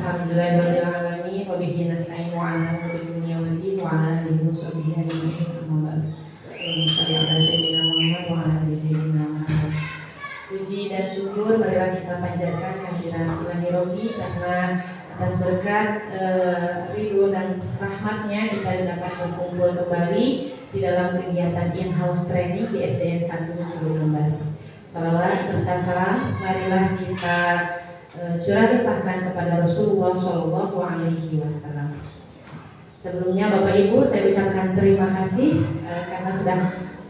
Alhamdulillahirobbilalamin wabihi nasta'in wa ala umuri dunya waddin wa ala alihi washabbihi ajma'in amma ba'du. Allahumma shalli ala sayyidina Muhammad wa ala ali sayyidina Muhammad. Puji dan syukur marilah kita panjatkan kehadiran Ilahi Robbi karena atas berkat ridho dan rahmatnya kita dapat berkumpul kembali di dalam kegiatan in-house training di SDN 1 Curug Kembar. Salawat serta salam marilah kita curah limpahkan kepada Rasulullah Shallallahu Alaihi Wasallam. Sebelumnya Bapak Ibu saya ucapkan terima kasih karena sudah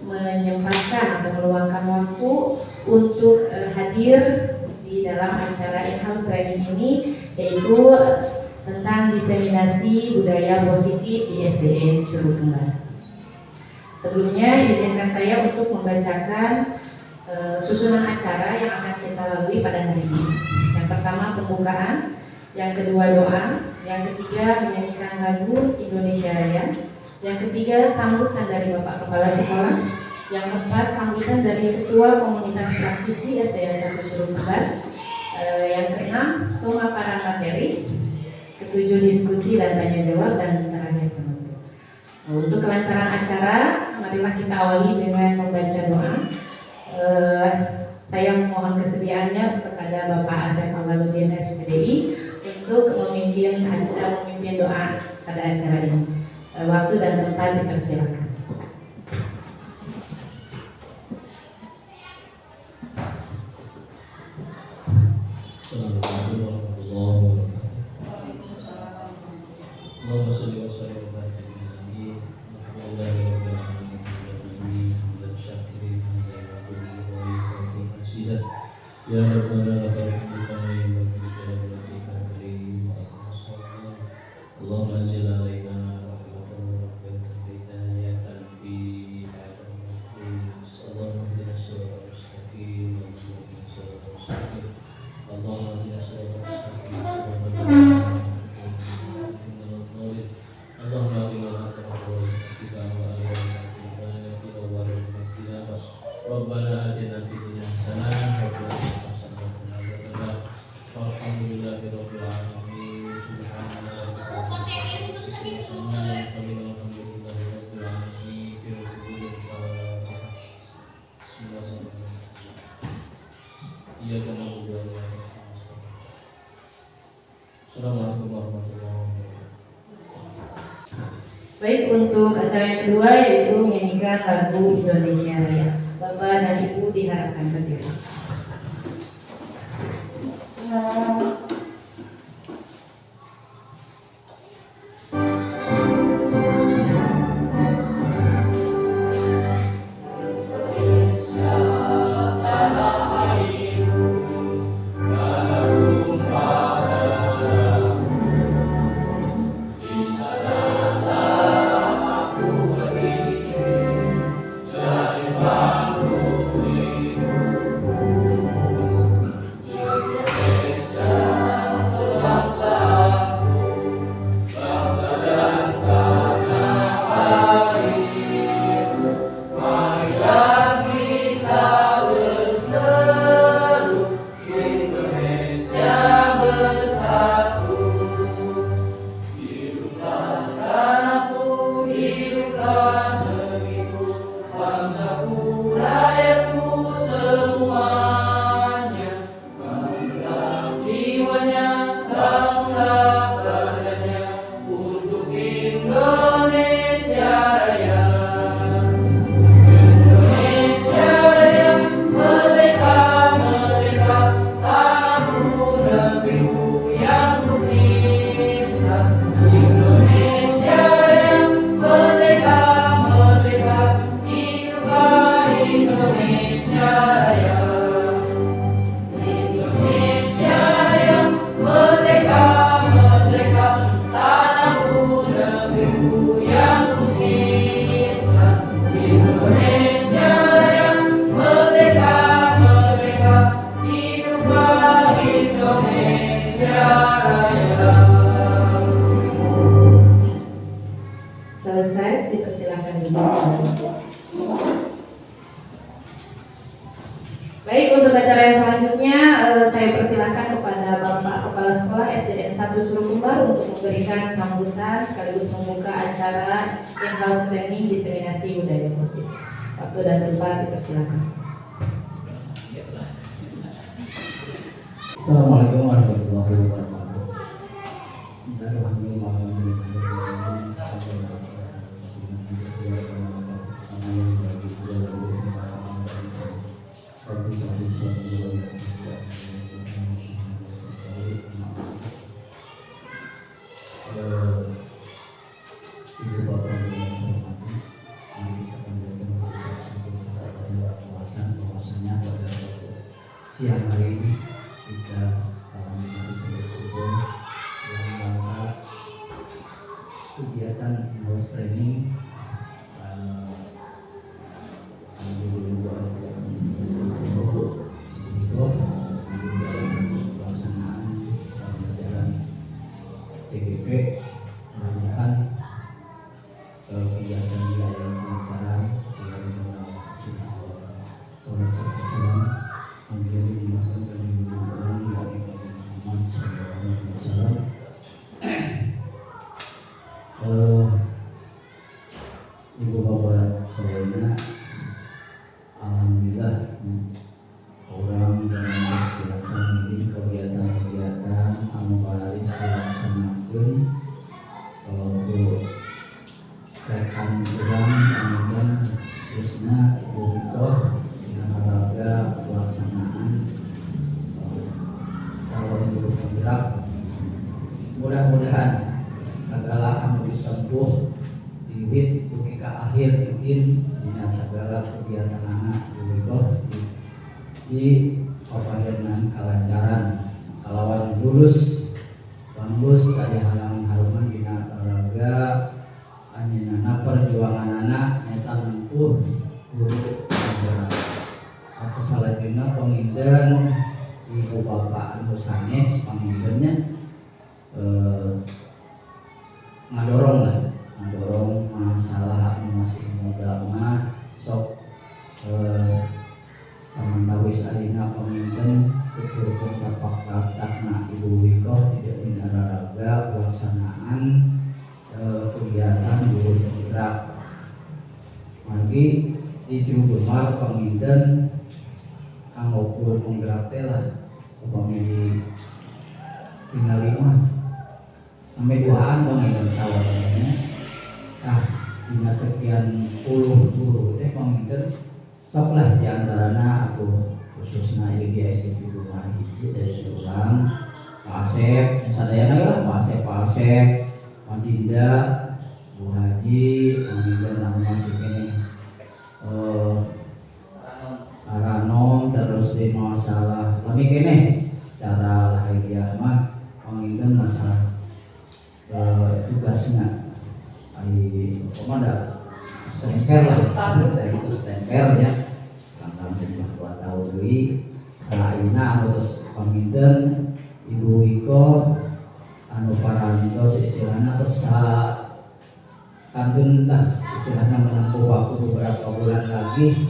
menyempatkan atau meluangkan waktu untuk hadir di dalam acara in-house training ini, yaitu tentang diseminasi budaya positif di SDN Curug Kembar. Sebelumnya izinkan saya untuk membacakan susunan acara yang akan kita lalui pada hari ini. Yang pertama pembukaan, yang kedua doa, yang ketiga menyanyikan lagu Indonesia Raya, yang ketiga sambutan dari Bapak Kepala Sekolah, yang keempat sambutan dari Ketua Komunitas Praktisi SDN 1 Curug Kembar, yang keenam pemaparan materi, ketujuh diskusi dan tanya jawab, dan terakhir penutup. Untuk kelancaran acara, marilah kita awali dengan membaca doa. Saya memohon kesediaannya kepada Bapak Asep Awaludin SPDI untuk memimpin doa pada acara ini. Waktu dan tempat dipersilakan. Assalamualaikum warahmatullahi wabarakatuh. Allahumma shalli wa sallim wa barik ala nabi Muhammadin wa ala alihi wa sahbihi ya rabbana lakal hamdu kama yanbaghi li wajhika karim Allahumma anzil alaina rahmatan wa rahmatan hidayatan fi Allahumma ihdina siratal mustaqim Allahumma ihdina siratal mustaqim Allahumma inna Rabbana atina fid dunya hasanah wa fil akhirati hasanah wa qina adzabannar. Walhamdulillahirabbil alamin. Subhana rabbika rabbil izzati amma yasifun. Alhamdulillahirabbil alamin. Iyyaka na'budu wa iyyaka nasta'in. Assalamualaikum warahmatullahi wabarakatuh. Baik, untuk acara yang kedua yaitu menyanyikan lagu Indonesia Raya. Bapak dan Ibu diharapkan berdiri. Indonesia Baik, untuk acara yang selanjutnya saya persilahkan kepada Bapak Kepala Sekolah SDN 1 Culukumbar untuk memberikan sambutan sekaligus membuka acara in-house training diseminasi budaya positif. Waktu dan tempat dipersilakan. Assalamualaikum warahmatullahi wabarakatuh. Siang hari ini kita kegiatan in-house training pelaksanaan pembelajaran CGP, mudah-mudahan kegiatan wilayah pembelajaran sholat serta salam menjadi dimakan dan dibutuhkan dari Muhammad SAW. Ibu bapak semuanya, alhamdulillah orang dalam biasa ini kegiatan-kegiatan anugerah dilaksanakan untuk rekan orang kemudian khususnya ibu itu dengan olahraga pelaksanaan tahun guru penggerak. Mudah-mudahan segala anu disempuh diwit dugi ka akhir mungkin dengan segala kegiatan anak di papadenan kelancaran kalawan lulus daya halang haruman dina olahraga anjeunna perjuangan anak eta nempuh guru penggerak. Aku salajengna panginten ibu bapak anu sanes pangintennya ngadorong masalah masih muda mah sok samantawis adina pemimpin tutur tapak takna ibu wiko tidak minararaga pelaksanaan kegiatan guru penggerak. Mari di Culukumbar pemimpin kanggo guru penggerak teh lah upami tinggal 5 sampai 2an pemimpin tawarannya. Nah, dengan sekian puluh guru teh pemimpin sok lah diantaranya aku khususnya IGS di rumah itu dari seorang Pak Asep, sadayana lah Pak Asep, Pak Dinda, Bu Haji, pemimpin nama masih ini Aranom, terus di masalah tapi kene cara lahiriah mah pemimpin masalah tugasnya di komanda stempel lah dari itu stempel ya tentang jumlah 2 tahun dulu aina terus pemimpin ibu Wiko anu parantos istilahnya terus kantun lah istilahnya menempuh waktu beberapa bulan lagi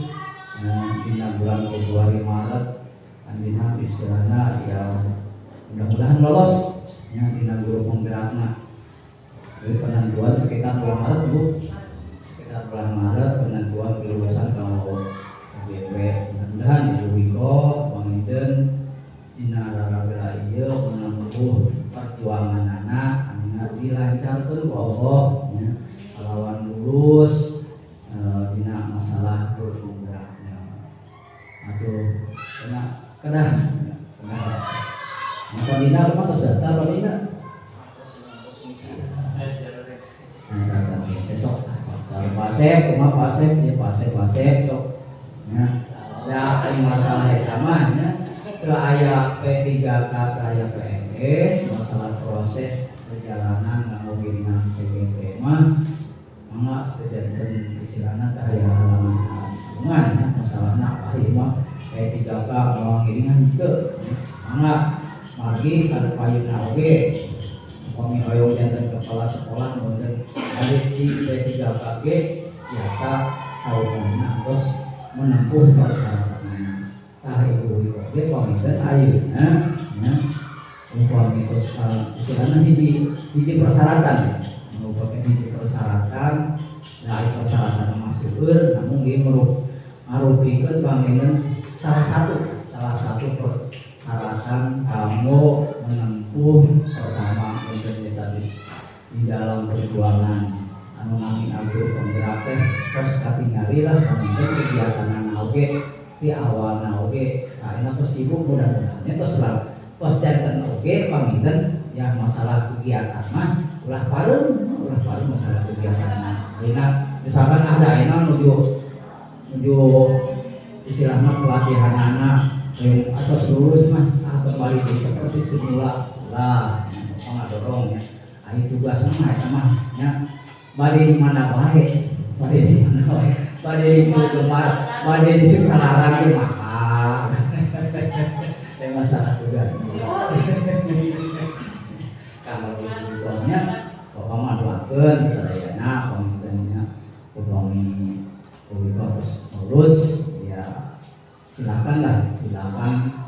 di bulan Februari Maret andina istilahnya ya mudah-mudahan lolos ya di guru penggeraknya. Jadi penentuan sekitar bulan Maret Bu, sekitar bulan Maret penentuan kelulusan kalau KBP. Mudah-mudahan Ibu Wiko, Bang Iden, dina rara-rara ieu menempuh perjuangan anak, anak dilancarkan ku Allah, ya. Lawan lulus dina masalah guru penggeraknya. Atuh, kena. Maka dina rumah terus daftar dina. Sesok Pak Asep, rumah Pak Asep, ya Pak Asep, sok. Ya, ini masalah etamanya ke aya P3K ke aya PNS, masalah proses perjalanan nganggo giringan CGP mah mangga kejadian istilahna teh aya halangan ya masalahna apa ieu mah P3K nganggo giringan teu mangga margi kada payuna oge kami hoyong jantan kepala sekolah kemudian ada di P3KG biasa saumana terus menempuh persyaratan. Ibu oge pamingkeun ayeuna nya upami istilahna hiji persyaratan. Upami hiji persyaratan, nah persyaratan maseukeun namun ieu ngarupikeun pamingkeun salah satu persyaratan kanggo menempuh pertama untuk tadi di dalam perjuangan anu nami agung penggerak teh terus katingali lah pamingkeun kegiatan oge di awalna oge ayeuna tos sibuk mudah-mudahan tos janten oge pamingkeun ya masalah kegiatan mah ulah pareun masalah kegiatan ayeuna misalkan ada ayeuna nuju istilahna pelatihan anak atas lulus mah kembali seperti semula lah pengadorong ya ayo tugasna mah eta mah nya bade di mana bae bade di Gemar bade di Sekalaran ge mah teh masalah tugas kalau tugasnya bapak mah doakeun sadayana pamingkeunnya upami terus lulus ya silakan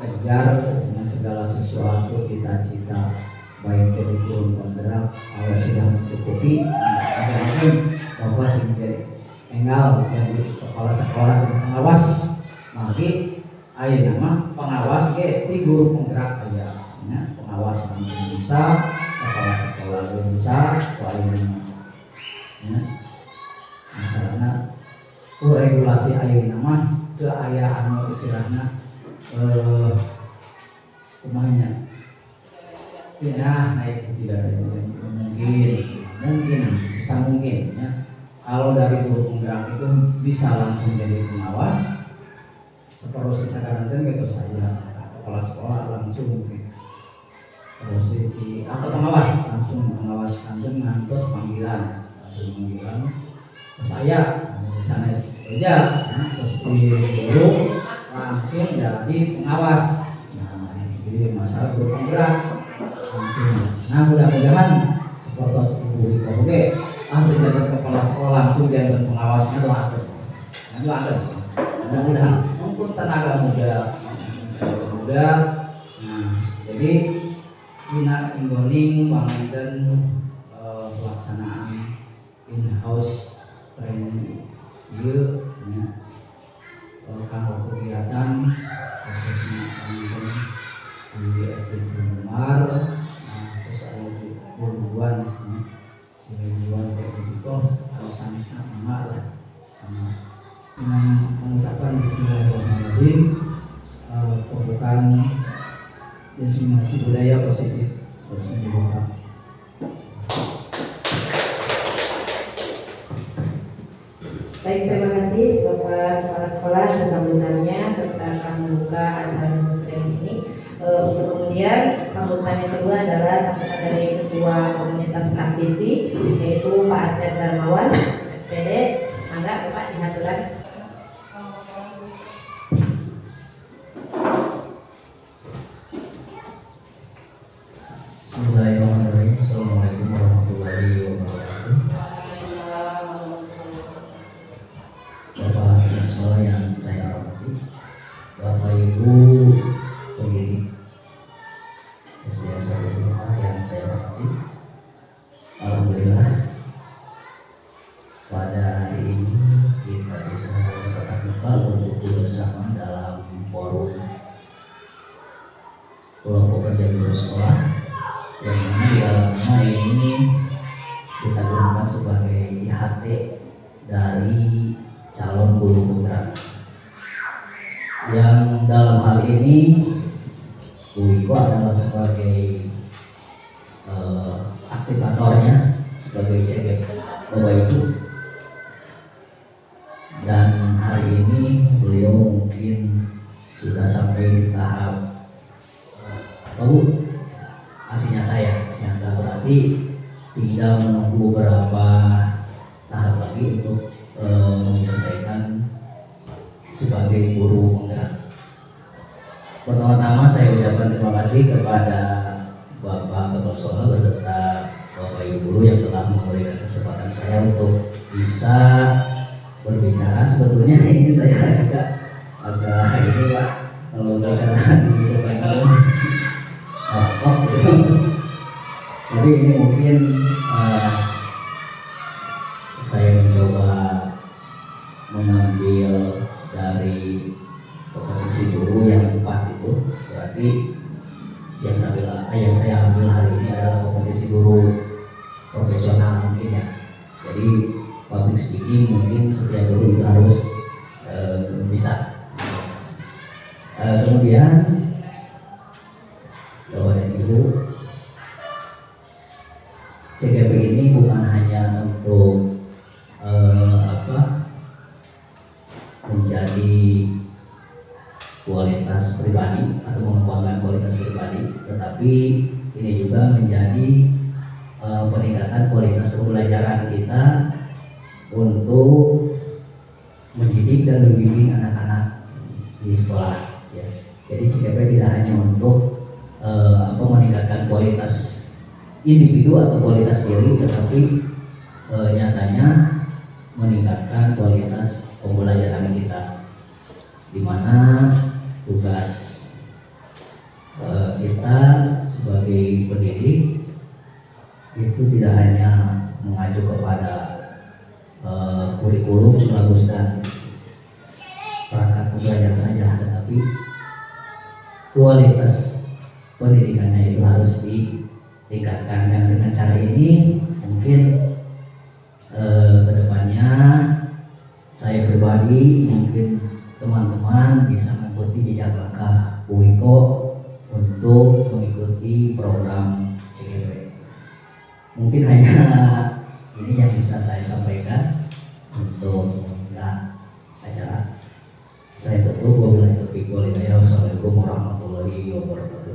kejar dengan segala sesuatu cita-cita baik dari guru penggerak Allah sudah mencukupi apapun bapak menjadi enggal jadi kepala sekolah dan pengawas mari ayo nama pengawas ke di guru penggerak aja ya pengawas langsung bisa kepala sekolah bisa lain ya masalahnya regulasi ayo nama ke ayah anu istilahna rumahnya pindah naik tidak mungkin bisa mungkin ya kalau dari guru penggerak itu bisa langsung jadi pengawas seterus disadarkan gitu saja kepala sekolah langsung mungkin terus di atau pengawas langsung ngantos panggilan saya di sana kerja terus di guru langsung jadi pengawas. Nah, jadi masalah guru penggerak langsung. Nah, mudah-mudahan seperti ibu oke, langsung jadi kepala sekolah langsung jadi pengawasnya doakan. Mudah-mudahan untuk tenaga muda. Nah, jadi Bina Inggoning pamingkeun pelaksanaan in-house training ieu nya kanggo kegiatan khususnya pamingkeun di SD Gemar terus aya di Buruan kayak gitu sanesna mangga lah sama dengan mengucapkan bismillahirrahmanirrahim pembukaan diseminasi budaya positif dibuka. Baik, terima kasih Bapak Kepala Sekolah atas sambutannya serta akan membuka acara musreng ini. Untuk kemudian sambutan yang kedua adalah sambutan dari Ketua Komunitas Praktisi yaitu Pak Asep Darmawan SPD. Mangga Bapak dihaturan. Bismillahirrahmanirrahim. Assalamualaikum warahmatullahi wabarakatuh. Bapak sekolah yang saya hormati, Bapak Ibu pendiri SDN 1 yang saya hormati, alhamdulillah pada hari ini kita bisa bertatap muka berkumpul bersama dalam forum kelompok kerja guru sekolah yang mana di dalamnya ini kita gunakan sebagai IHT dari calon guru penggerak yang dalam hal ini Bu Iko adalah sebagai aktivatornya sebagai CBP Bapak Ibu, dan hari ini beliau mungkin sudah sampai di tahap aksi nyata ya, berarti tinggal menunggu beberapa tahap lagi untuk menyelesaikan sebagai guru penggerak. Pertama-tama saya ucapkan terima kasih kepada Bapak Kepala Sekolah beserta Bapak Ibu guru yang telah memberikan kesempatan saya untuk bisa berbicara. Sebetulnya ini saya agak ini Pak, kalau bicara di depan gitu. Jadi ini mungkin saya mencoba mengambil dari kompetisi guru yang 4 itu, berarti yang saya ambil hari ini adalah kompetisi guru profesional mungkin ya. Jadi public speaking mungkin setiap guru itu harus bisa. Kemudian Bapak dan Ibu, CGP ini bukan hanya untuk menjadi kualitas pribadi atau mengembangkan kualitas pribadi, tetapi ini juga menjadi peningkatan kualitas pembelajaran kita untuk mendidik dan membimbing anak-anak di sekolah. Ya. Jadi CGP tidak hanya untuk meningkatkan kualitas individu atau kualitas diri, tetapi nyatanya meningkatkan kualitas pembelajaran kita, di mana tugas kita sebagai pendidik itu tidak hanya mengacu kepada kurikulum, silabus dan perangkat pembelajaran saja, tetapi kualitas pendidikannya itu harus ditingkatkan. Dan dengan cara ini mungkin kedepannya saya pribadi, mungkin teman-teman bisa mengikuti jejak langkah Bu Wiko untuk mengikuti program CGP. Mungkin hanya ini yang bisa saya sampaikan untuk acara. Saya tutup. Wabillahi taufiq wal hidayah. Wassalamualaikum warahmatullahi wabarakatuh.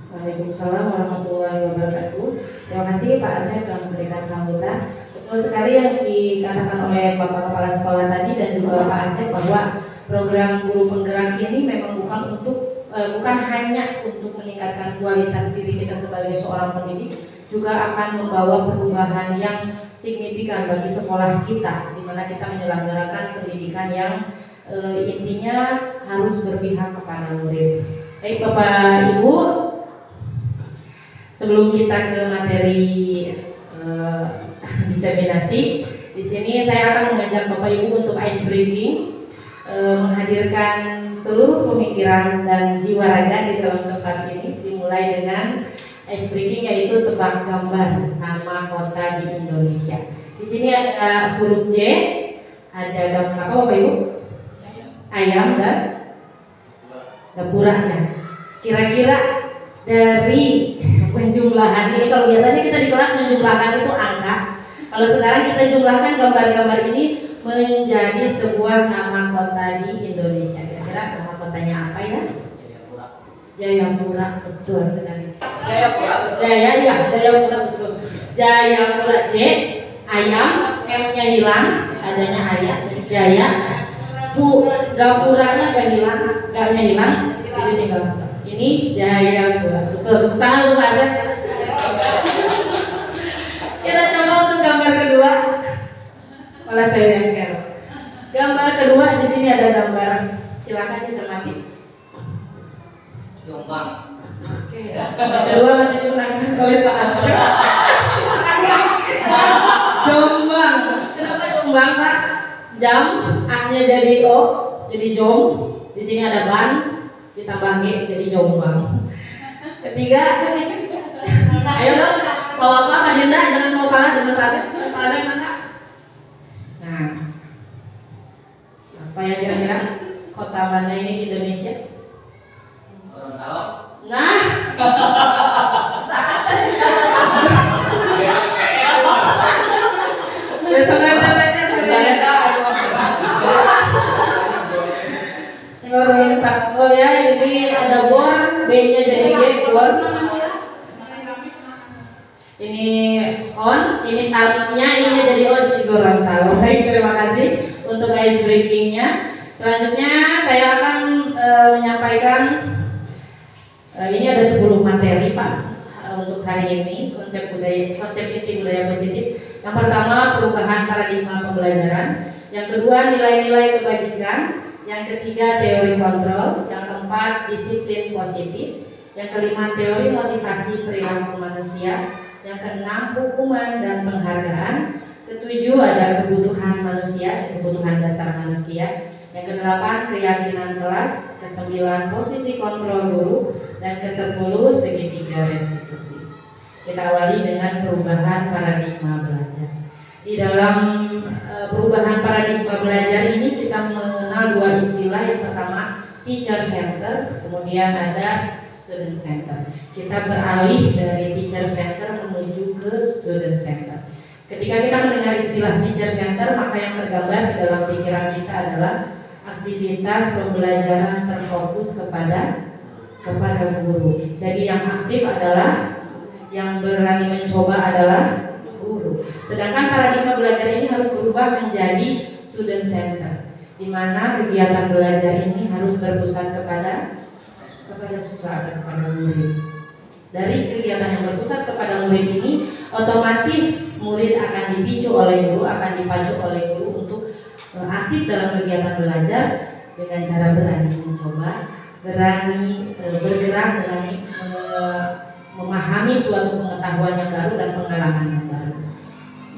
Waalaikumsalam warahmatullahi wabarakatuh. Terima kasih Pak Asep telah memberikan sambutan. Betul sekali yang dikatakan oleh Bapak Kepala Sekolah tadi dan juga Pak Asep, bahwa program guru penggerak ini memang bukan hanya untuk meningkatkan kualitas diri kita sebagai seorang pendidik, juga akan membawa perubahan yang signifikan bagi sekolah kita, di mana kita menyelenggarakan pendidikan yang intinya harus berpihak kepada murid. Baik Bapak Ibu, sebelum kita ke materi diseminasi, di sini saya akan mengajak Bapak Ibu untuk ice breaking, menghadirkan seluruh pemikiran dan jiwa raga di dalam tempat ini. Dimulai dengan ice breaking, yaitu tebak gambar nama kota di Indonesia. Di sini ada huruf J, ada gambar apa Bapak Ibu? Ayam dan gapuranya. Kira-kira dari penjumlahan ini, kalau biasanya kita di kelas menjumlahkan itu angka, kalau sekarang kita jumlahkan gambar-gambar ini menjadi sebuah nama kota di Indonesia. Kira-kira nama kotanya apa ya? Jayapura, betul sekali. Jayapura, Jayapura betul. Jayapura. J, ayam, M-nya hilang, adanya ayam, Jaya. Gapuranya gak hilang, gaknya hilang, jadi tinggal. Ini Jayapura, betul. Tangan untuk Pak Asep. Kita coba untuk gambar kedua. Malah saya yang kira. Gambar kedua, di sini ada gambar. Silakan dicermati. Jombang. Oke. Gambar kedua masih dimenangkan oleh Pak Asep. Jombang. Kenapa Jombang Pak? Jam, A-nya jadi O, jadi jom. Di sini ada ban, ditambah G jadi Jombang. Ketiga, ayo dong, Bapak Kak Dinda, jangan mau kalah dengan Pak Asep. Pak Asep mana? Nah, apa ya kira-kira kota mana ini di Indonesia? Gorontalo. Nah, saat oh ya, ini ada bor, B-nya jadi G, bor. Ini on, ini tahunnya, ini jadi O, jadi Gorontalo. Baik, terima kasih untuk ice breakingnya. Selanjutnya saya akan menyampaikan ini ada 10 materi Pak untuk untuk hari ini, konsep inti budaya positif. Yang pertama, perubahan paradigma pembelajaran. Yang kedua, nilai-nilai kebajikan. Yang ketiga, teori kontrol. Yang keempat, disiplin positif. Yang kelima, teori motivasi perilaku manusia. Yang keenam, hukuman dan penghargaan. Ketujuh, ada kebutuhan manusia, kebutuhan dasar manusia. Yang kedelapan, keyakinan kelas. Kesembilan, posisi kontrol guru. Dan kesepuluh, segitiga restitusi. Kita awali dengan perubahan paradigma belajar. Di dalam perubahan paradigma belajar ini kita mengenal dua istilah. Yang pertama, teacher center, kemudian ada student center. Kita beralih dari teacher center menuju ke student center. Ketika kita mendengar istilah teacher center, maka yang tergambar di dalam pikiran kita adalah aktivitas pembelajaran terfokus kepada guru. Jadi yang aktif adalah, yang berani mencoba adalah guru. Sedangkan paradigma belajar ini harus berubah menjadi student center, di mana kegiatan belajar ini harus berpusat kepada siswa atau kepada murid. Dari kegiatan yang berpusat kepada murid ini, otomatis murid akan dipicu oleh guru, akan dipacu oleh guru untuk aktif dalam kegiatan belajar dengan cara berani mencoba, berani bergerak, berani memahami suatu pengetahuan yang baru dan pengalaman yang baru.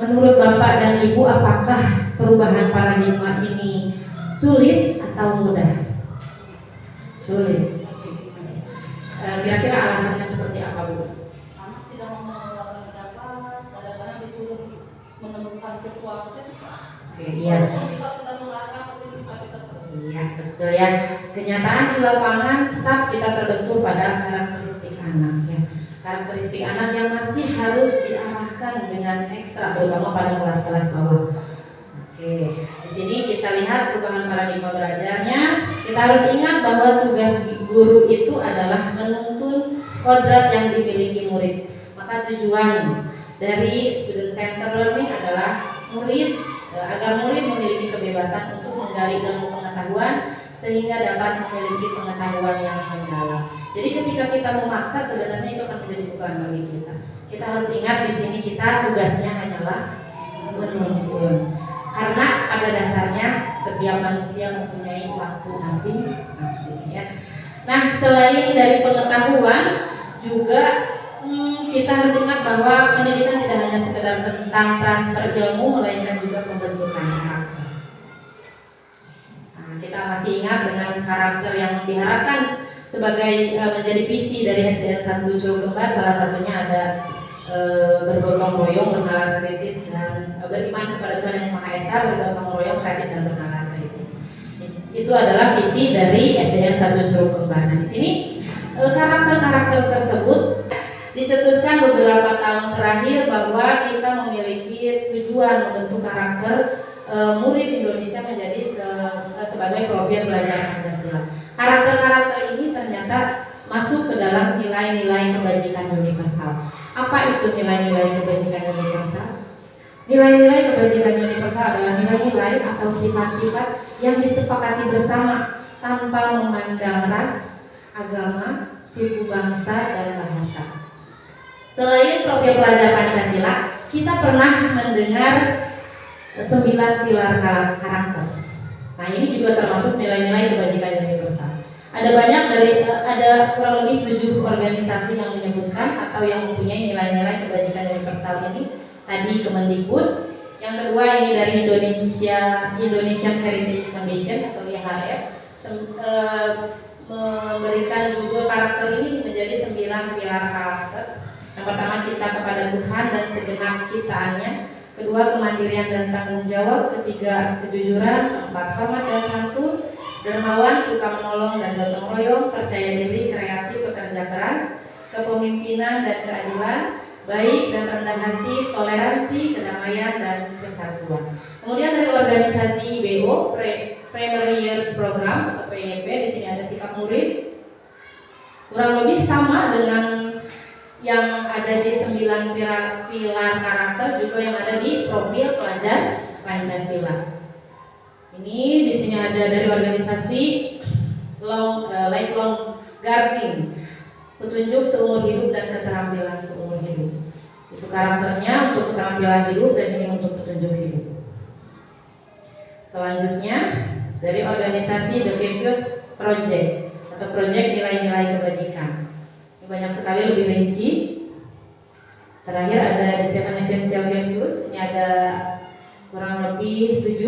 Menurut Bapak dan Ibu, apakah perubahan paradigma ini sulit atau mudah? Sulit. Kira-kira alasannya seperti apa, Bu? Anak tidak mau melakukan dapat, kadang-kadang disuruh menemukan sesuatu itu susah. Oke, iya. Kita sudah mengarahkan ke sini, kita Iya, betul ya. Kenyataan di lapangan tetap kita terbentur pada karakteristik anak ya. Karakteristik anak yang masih harus diarahkan dengan ekstra, terutama pada kelas-kelas bawah. Oke, di sini kita lihat perubahan paradigma belajarnya. Kita harus ingat bahwa tugas guru itu adalah menuntun kodrat yang dimiliki murid. Maka tujuan dari student center learning adalah agar murid memiliki kebebasan untuk menggali ilmu pengetahuan sehingga dapat memiliki pengetahuan yang mendalam. Jadi ketika kita memaksa, sebenarnya itu akan menjadi beban bagi kita. Kita harus ingat di sini kita tugasnya hanyalah menuntun. Karena pada dasarnya setiap manusia mempunyai waktu masing-masing ya. Nah, selain dari pengetahuan juga kita harus ingat bahwa pendidikan tidak hanya sekedar tentang transfer ilmu, melainkan juga pembentukan karakter. Nah, kita masih ingat dengan karakter yang diharapkan sebagai menjadi visi dari SDN 1 Curug Kembar, salah satunya ada bergotong royong, bernalar kritis, dan beriman kepada Tuhan Yang Maha Esa, bergotong royong, kreatif, dan bernalar kritis. Itu adalah visi dari SDN 1 Curug Kembar. Nah, di sini karakter-karakter tersebut dicetuskan beberapa tahun terakhir bahwa kita memiliki tujuan membentuk karakter murid Indonesia menjadi sebagai profil belajar Pancasila. Karakter-karakter ini ternyata masuk ke dalam nilai-nilai kebajikan universal. Apa itu nilai-nilai kebajikan universal? Nilai-nilai kebajikan universal adalah nilai-nilai atau sifat-sifat yang disepakati bersama tanpa memandang ras, agama, suku bangsa, dan bahasa. Selain profil pelajar Pancasila, kita pernah mendengar 9 pilar karakter. Nah, ini juga termasuk nilai-nilai kebajikan universal. Ada kurang lebih 7 organisasi yang menyebutkan atau yang mempunyai nilai-nilai kebajikan universal ini. Tadi Kemendikbud, yang kedua ini dari Indonesian Heritage Foundation atau IHF, memberikan juga karakter ini menjadi 9 pilar karakter. Yang pertama, cinta kepada Tuhan dan segenap ciptaannya. Kedua, kemandirian dan tanggung jawab. Ketiga, kejujuran. Keempat, hormat dan santun. Dermawan, suka menolong dan gotong royong. Percaya diri, kreatif, bekerja keras. Kepemimpinan dan keadilan. Baik dan rendah hati, toleransi, kedamaian, dan kesatuan. Kemudian dari organisasi IBO, Primary Years Program atau PYP, di sini ada sikap murid. Kurang lebih sama dengan yang ada di 9 pilar karakter, juga yang ada di profil pelajar Pancasila. Ini di sini ada dari organisasi Lifelong Guardian. petunjuk seumur hidup dan keterampilan seumur hidup. Itu karakternya untuk keterampilan hidup dan ini untuk petunjuk hidup. Selanjutnya dari organisasi The Virtuous Project atau Project Nilai-Nilai Kebajikan. Ini banyak sekali lebih rinci. Terakhir ada The Seven Essential Virtues. Ini ada kurang lebih 7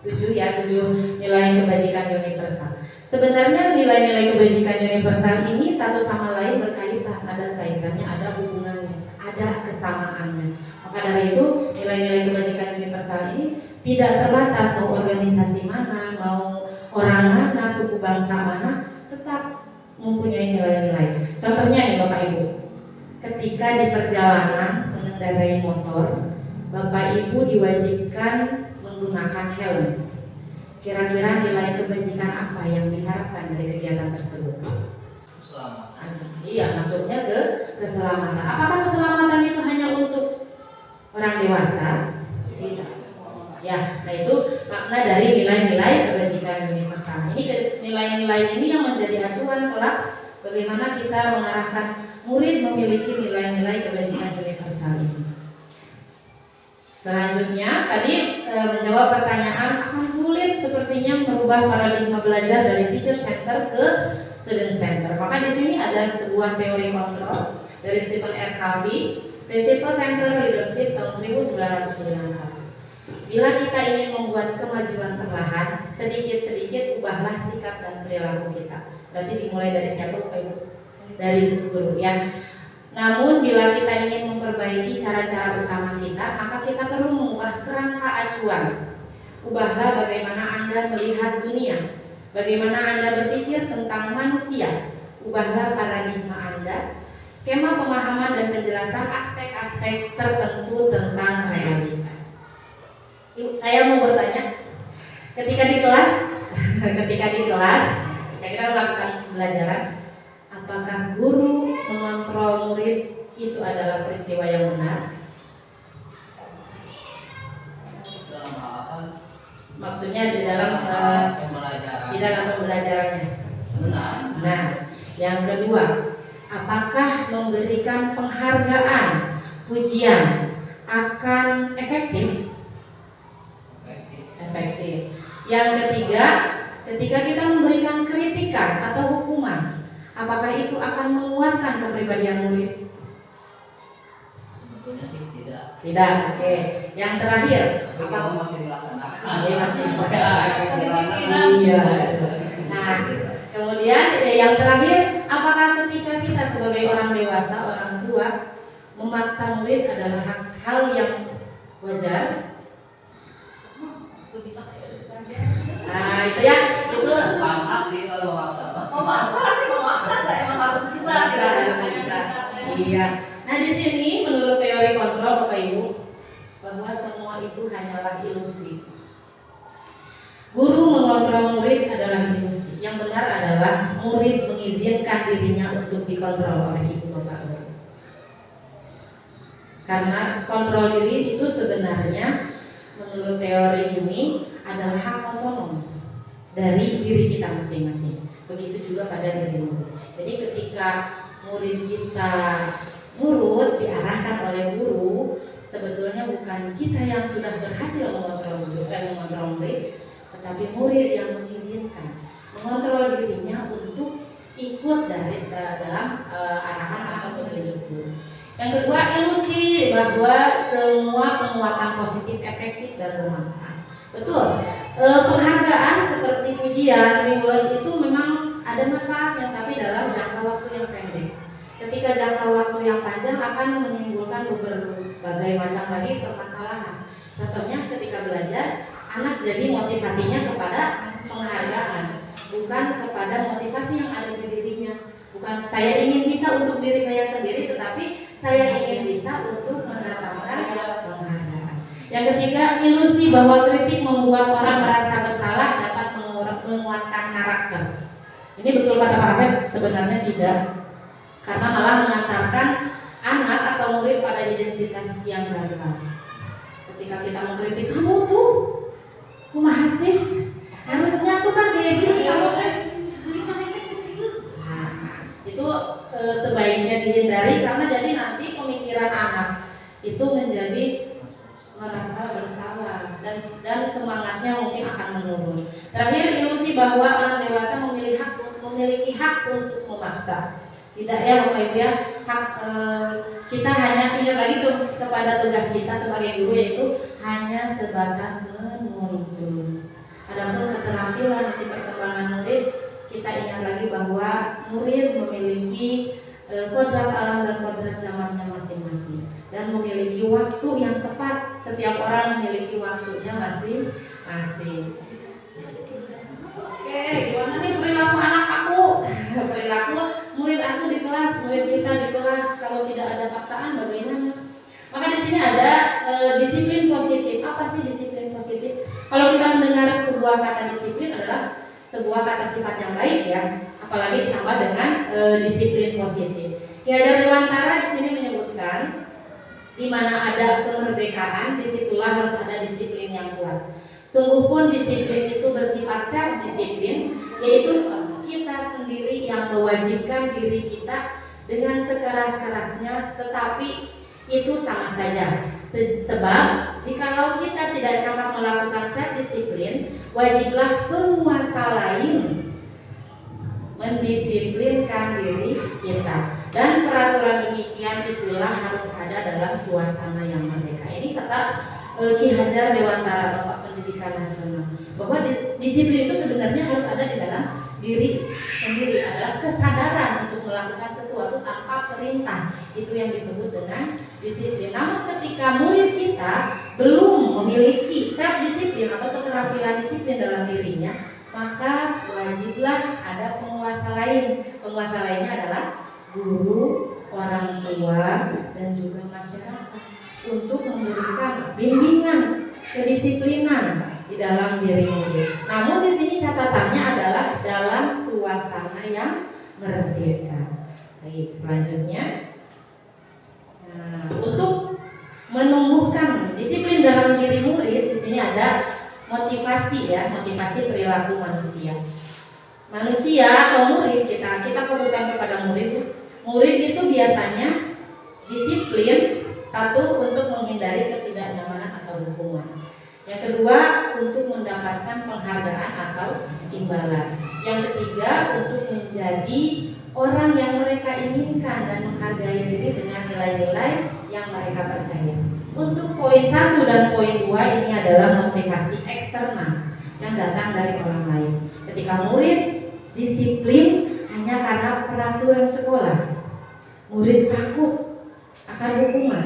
nilai kebajikan universal. Sebenarnya nilai-nilai kebajikan universal ini satu sama lain berkaitan, ada kaitannya, ada hubungannya, ada kesamaannya. Maka dari itu nilai-nilai kebajikan universal ini tidak terbatas mau organisasi mana, mau orang mana, suku bangsa mana, tetap mempunyai nilai-nilai. Contohnya nih Bapak Ibu, ketika di perjalanan mengendarai motor, Bapak Ibu diwajibkan menggunakan helm. Kira-kira nilai kebajikan apa yang diharapkan dari kegiatan tersebut? Keselamatan. Iya, maksudnya ke keselamatan. Apakah keselamatan itu hanya untuk orang dewasa? Tidak. Ya, nah itu makna dari nilai-nilai kebajikan universal. Ini nilai-nilai ini yang menjadi acuan kelak bagaimana kita mengarahkan murid memiliki nilai-nilai kebajikan universal ini. Selanjutnya, tadi menjawab pertanyaan akan sulit sepertinya merubah paradigma belajar dari teacher center ke student center. Maka di sini ada sebuah teori kontrol dari Stephen R. Covey, Principle Center Leadership tahun 1991. Bila kita ingin membuat kemajuan perlahan, sedikit-sedikit ubahlah sikap dan perilaku kita. Berarti dimulai dari siapa Bapak Ibu? Dari guru ya. Namun bila kita ingin memperbaiki cara-cara utama kita, maka kita perlu mengubah kerangka acuan. Ubahlah bagaimana Anda melihat dunia, bagaimana Anda berpikir tentang manusia. Ubahlah paradigma Anda, skema pemahaman dan penjelasan aspek-aspek tertentu tentang realitas. Saya mau bertanya, ketika di kelas, kita melakukan pembelajaran, apakah guru mengontrol murid itu adalah peristiwa yang benar? Dalam hal apa? Maksudnya di dalam pembelajarannya. Benar. Nah, yang kedua, apakah memberikan penghargaan, pujian akan efektif? Efektif. Yang ketiga, ketika kita memberikan kritikan atau hukuman, apakah itu akan menguatkan kepribadian murid? Sebetulnya sih tidak. Tidak. Oke. Yang terakhir, Tapi kalau masih dilaksanakan. Ini masih Kedisiplinan. Iya. Nah, kemudian yang terakhir, apakah ketika kita sebagai orang dewasa, orang tua, memaksa murid adalah hal yang wajar? Nah, itu ya, itu Hak sih kalau memaksa. Memaksa nggak emang harus bisa. Iya. Nah, di sini menurut teori kontrol Bapak Ibu, bahwa semua itu hanyalah ilusi. Guru mengontrol murid adalah ilusi. Yang benar adalah murid mengizinkan dirinya untuk dikontrol oleh ibu bapak guru. Karena kontrol diri itu sebenarnya menurut teori ini adalah hak otonom dari diri kita masing-masing. Begitu juga pada diri murid. Jadi ketika murid kita nurut diarahkan oleh guru, sebetulnya bukan kita yang sudah berhasil mengontrol murid, tetapi murid yang mengizinkan, mengontrol dirinya untuk ikut dalam arahan atau petunjuk guru. Yang kedua, ilusi bahwa semua penguatan positif efektif dan bermanfaat. Betul, penghargaan seperti pujian, reward itu memang ada manfaatnya, tapi dalam jangka waktu yang pendek. Ketika jangka waktu yang panjang akan menimbulkan berbagai macam lagi permasalahan. Contohnya ketika belajar, anak jadi motivasinya kepada penghargaan, bukan kepada motivasi yang ada di dirinya. Bukan saya ingin bisa untuk diri saya sendiri, tetapi saya ingin bisa untuk mendapatkan penghargaan. Yang ketiga, ilusi bahwa kritik membuat orang merasa bersalah dapat menguatkan karakter. Ini betul kata Pak Asep, sebenarnya tidak. Karena malah mengantarkan anak atau murid pada identitas yang gagal. Ketika kita mengkritik, kamu tuh kumaha sih? Harusnya tuh kan kayak gini kamu kan. Nah, itu sebaiknya dihindari, karena jadi nanti pemikiran anak itu menjadi merasa bersalah dan semangatnya mungkin akan menurun. Terakhir, ilusi bahwa orang dewasa memiliki hak untuk memaksa. Tidak ya Bapak Ibu ya, kita hanya ingat lagi kepada tugas kita sebagai guru, yaitu hanya sebatas menuntun. Adapun keterampilan nanti perkembangan murid, kita ingat lagi bahwa murid memiliki kodrat alam dan kodrat zamannya masing-masing, dan memiliki waktu yang tepat. Setiap orang memiliki waktunya masing-masing. Oke, gimana nih perilaku anak aku? Perilaku murid aku di kelas, murid kita di kelas, kalau tidak ada paksaan bagaimana? Maka di sini ada disiplin positif. Apa sih disiplin positif? Kalau kita mendengar sebuah kata disiplin adalah sebuah kata sifat yang baik ya, apalagi ditambah dengan disiplin positif. Ki Hajar Dewantara di sini menyebutkan, di mana ada kemerdekaan, disitulah harus ada disiplin yang kuat. Sungguh pun disiplin itu bersifat self-disiplin, yaitu kita sendiri yang mewajibkan diri kita dengan sekeras-kerasnya, tetapi itu sama saja. Sebab jikalau kita tidak cakap melakukan self-disiplin, wajiblah penguasa lain mendisiplinkan diri kita. Dan peraturan demikian itulah harus ada dalam suasana yang merdeka. Ini kata Ki Hajar Dewantara, Bapak Pendidikan Nasional, bahwa disiplin itu sebenarnya harus ada di dalam diri sendiri, adalah kesadaran untuk melakukan sesuatu tanpa perintah. Itu yang disebut dengan disiplin. Namun ketika murid kita belum memiliki self-disiplin atau keterampilan disiplin dalam dirinya, maka wajiblah ada penguasa lain. Penguasa lainnya adalah guru, orang tua, dan juga masyarakat, untuk memberikan bimbingan kedisiplinan di dalam diri murid. Namun di sini catatannya adalah dalam suasana yang merdeka. Baik, selanjutnya, untuk menumbuhkan disiplin dalam diri murid, di sini ada motivasi ya, motivasi perilaku manusia. Manusia atau murid, kita fokuskan kepada murid. Murid itu biasanya disiplin, satu, untuk menghindari ketidaknyamanan atau hukuman. Yang kedua, untuk mendapatkan penghargaan atau imbalan. Yang ketiga, untuk menjadi orang yang mereka inginkan dan menghargai diri dengan nilai-nilai yang mereka percaya. Untuk poin 1 dan poin 2 ini adalah motivasi eksternal yang datang dari orang lain. Ketika murid disiplin hanya karena peraturan sekolah, murid takut akan hukuman.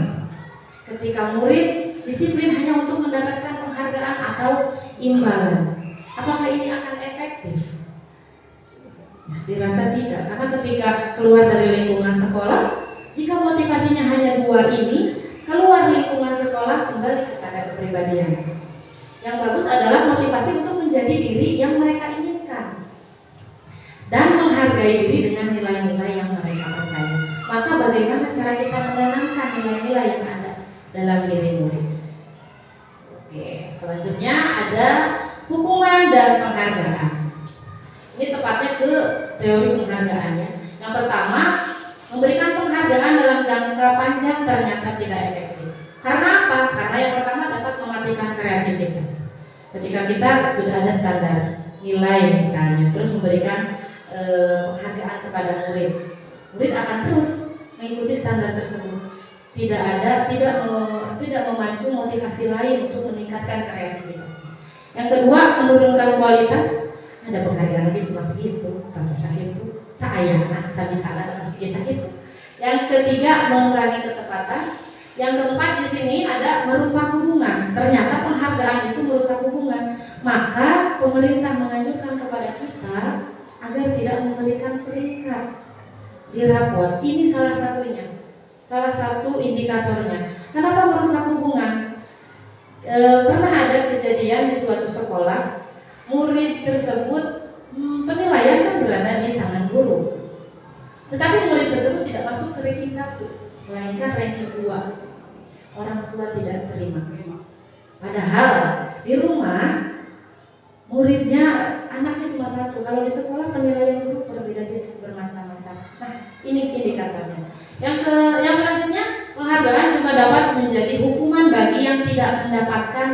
Ketika murid disiplin hanya untuk mendapatkan penghargaan atau imbalan, apakah ini akan efektif? Dirasa tidak, karena ketika keluar dari lingkungan sekolah, jika motivasinya hanya 2 ini, keluar lingkungan sekolah kembali kepada kepribadian. Yang bagus adalah motivasi untuk menjadi diri yang mereka inginkan dan menghargai diri dengan nilai-nilai yang mereka percaya. Maka bagaimana cara kita menanamkan nilai-nilai yang ada dalam diri murid? Oke, selanjutnya ada hukuman dan penghargaan. Ini tepatnya ke teori penghargaannya. Yang pertama, memberikan penghargaan dalam jangka panjang ternyata tidak efektif. Karena apa? Karena yang pertama dapat mematikan kreativitas. Ketika kita sudah ada standar nilai misalnya, terus memberikan penghargaan kepada murid, murid akan terus mengikuti standar tersebut. Tidak memacu motivasi lain untuk meningkatkan kreativitas. Yang kedua, menurunkan kualitas. Ada penghargaan lagi cuma segitu, rasa sakit itu, saya anak sabisala masih sakit. Yang ketiga, mengurangi ketepatan. Yang keempat di sini ada merusak hubungan. Ternyata penghargaan itu merusak hubungan. Maka pemerintah menganjurkan kepada kita agar tidak memberikan peringkat di rapot. Ini salah satunya, salah satu indikatornya. Kenapa merusak hubungan? Pernah ada kejadian di suatu sekolah, murid tersebut penilaian kan berada di tangan guru, tetapi murid tersebut tidak masuk ke ranking 1, melainkan ranking 2. Orang tua tidak terima. Padahal di rumah muridnya, anaknya cuma 1. Kalau di sekolah penilaian guru berbeda-beda. bermacam-macam. Nah, ini indikatornya. Yang selanjutnya, penghargaan juga dapat menjadi hukuman bagi yang tidak mendapatkan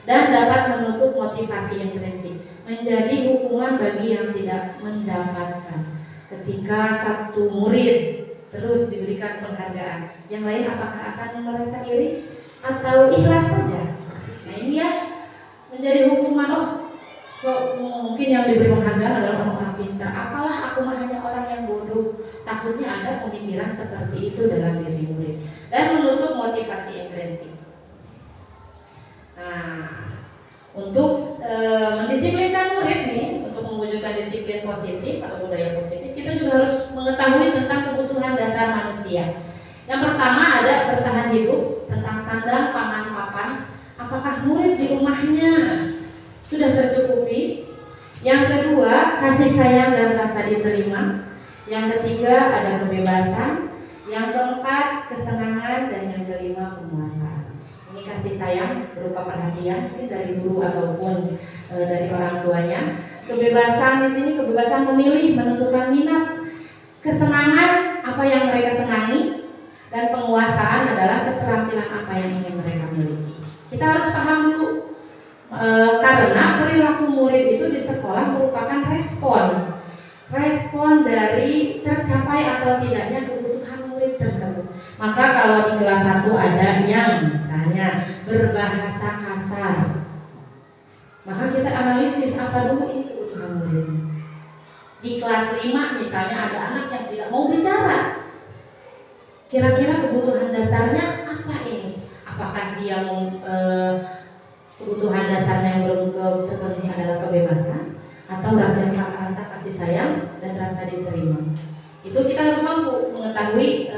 dan dapat menutup motivasi intrinsik. Menjadi hukuman bagi yang tidak mendapatkan. Ketika satu murid terus diberikan penghargaan, yang lain apakah akan merasa iri atau ikhlas saja? Nah, ini ya menjadi hukuman. Kok mungkin yang diberi penghargaan adalah orang-orang pintar. Apalah, aku mah hanya orang yang bodoh. Takutnya ada pemikiran seperti itu dalam diri murid dan menutup motivasi intrinsik. Nah, untuk mendisiplinkan murid nih, untuk mewujudkan disiplin positif atau budaya positif, kita juga harus mengetahui tentang kebutuhan dasar manusia. Yang pertama ada bertahan hidup, tentang sandang, pangan, papan. Apakah murid di rumahnya sudah tercukupi? Yang kedua, kasih sayang dan rasa diterima. Yang ketiga, ada kebebasan. Yang keempat, kesenangan. Dan yang kelima, pemuasaan. Ini kasih sayang berupa perhatian dari guru ataupun dari orang tuanya. Kebebasan di sini, kebebasan memilih, menentukan minat. Kesenangan, apa yang mereka senangi. Dan penguasaan adalah keterampilan apa yang ingin mereka miliki. Kita harus paham dulu. Karena perilaku murid itu di sekolah merupakan respon dari tercapai atau tidaknya kebutuhan murid tersebut. Maka kalau di kelas 1 ada yang misalnya berbahasa kasar, maka kita analisis apa dulu ini kebutuhan murid. Di kelas 5 misalnya ada anak yang tidak mau bicara, kira-kira kebutuhan dasarnya apa ini? Apakah dia kebutuhan dasarnya yang belum terpenuhi adalah kebebasan atau rasa kasih sayang dan rasa diterima. Itu kita harus mampu mengetahui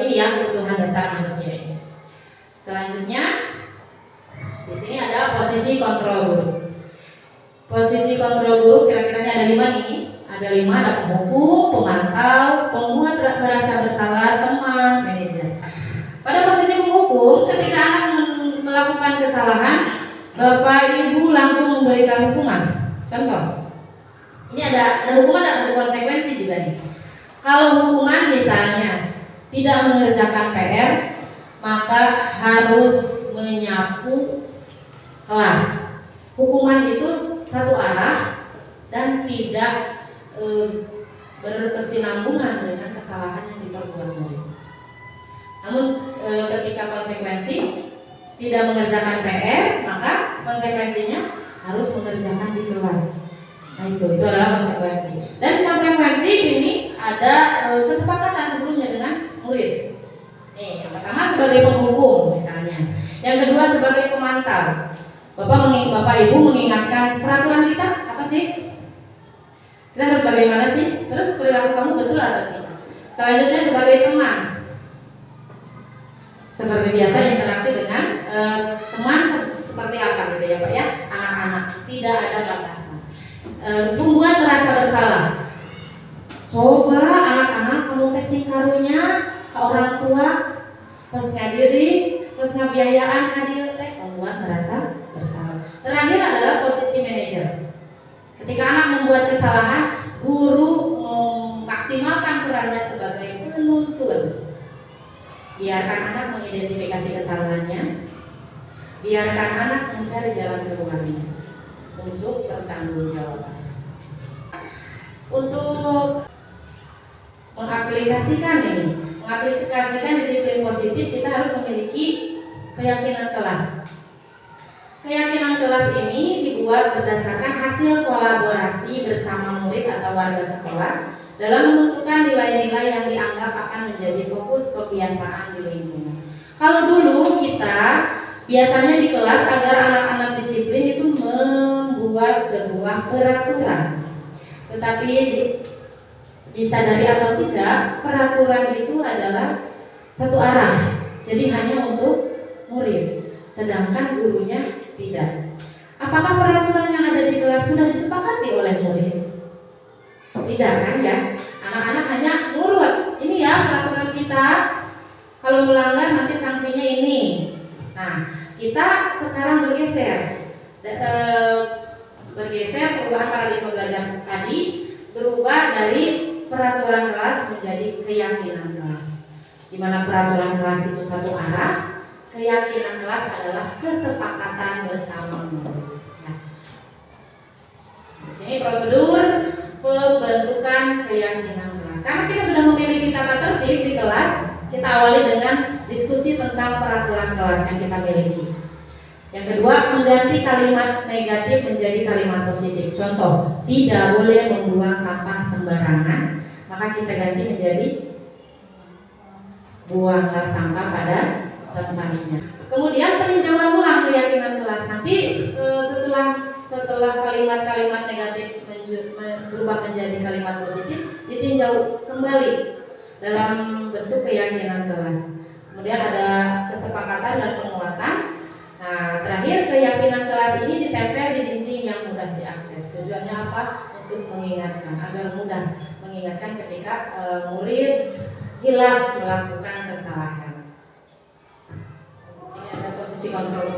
ini ya kebutuhan dasar manusia ini. Selanjutnya di sini ada posisi kontrol guru. Posisi kontrol guru kira-kiranya ada 5 nih. Ada 5, ada penghukum, pemantau, pembuat merasa bersalah, teman, manajer. Pada posisi penghukum, ketika anak melakukan kesalahan, Bapak Ibu langsung memberikan hukuman. Contoh, ini ada hukuman dan ada konsekuensi juga nih. Kalau hukuman misalnya tidak mengerjakan PR, maka harus menyapu kelas. Hukuman itu satu arah dan tidak berkesinambungan dengan kesalahan yang diperbuat murid. Namun ketika konsekuensi tidak mengerjakan PR, maka konsekuensinya harus mengerjakan di kelas. Nah itu adalah konsekuensi. Dan konsekuensi ini ada kesepakatan sebelumnya dengan murid. Yang pertama sebagai penghukum misalnya. Yang kedua sebagai pemantau. Bapak Ibu mengingatkan peraturan kita apa sih? Kita harus bagaimana sih? Terus perilaku kamu betul atau tidak? Selanjutnya sebagai teman. Seperti biasa interaksi dengan teman seperti apa gitu ya Pak ya, anak-anak, tidak ada batasan. Pembuat merasa bersalah. Coba anak-anak kamu kasih karunya ke orang tua, terus ngadiri, terus ngabiayaan hadir teh, membuat merasa bersalah. Terakhir adalah posisi manajer. Ketika anak membuat kesalahan, guru memaksimalkan perannya sebagai penuntun. Biarkan anak mengidentifikasi kesalahannya, biarkan anak mencari jalan keluarnya untuk pertanggungjawaban. Untuk mengaplikasikan disiplin positif, kita harus memiliki keyakinan kelas. Keyakinan kelas ini dibuat berdasarkan hasil kolaborasi bersama murid atau warga sekolah dalam menentukan nilai-nilai yang dianggap akan menjadi fokus kebiasaan di lingkungan. Kalau dulu kita biasanya di kelas agar anak-anak disiplin itu membuat sebuah peraturan. Tetapi disadari atau tidak, peraturan itu adalah satu arah. Jadi hanya untuk murid, sedangkan gurunya tidak. Apakah peraturan yang ada di kelas sudah disepakati oleh murid? Tidak kan ya? Anak-anak hanya nurut. Ini ya peraturan kita. Kalau melanggar nanti sanksinya ini. Nah, kita sekarang bergeser. Perubahan paradigma belajar tadi berubah dari peraturan kelas menjadi keyakinan kelas. Di mana peraturan kelas itu satu arah, keyakinan kelas adalah kesepakatan bersama murid. Nah, di sini prosedur pembentukan keyakinan kelas. Karena kita sudah memiliki tata tertib di kelas, kita awali dengan diskusi tentang peraturan kelas yang kita miliki. Yang kedua, mengganti kalimat negatif menjadi kalimat positif. Contoh, tidak boleh membuang sampah sembarangan, maka kita ganti menjadi buanglah sampah pada tempatnya. Kemudian peninjauan ulang keyakinan kelas. Nanti setelah kalimat-kalimat negatif berubah menjadi kalimat positif, ditinjau kembali dalam bentuk keyakinan kelas. Kemudian ada kesepakatan dan penguatan. Nah, terakhir keyakinan kelas ini ditempel di dinding yang mudah diakses. Tujuannya apa? Untuk mengingatkan, agar mudah mengingatkan ketika murid hilaf melakukan kesalahan. Sini ada posisi kontrol.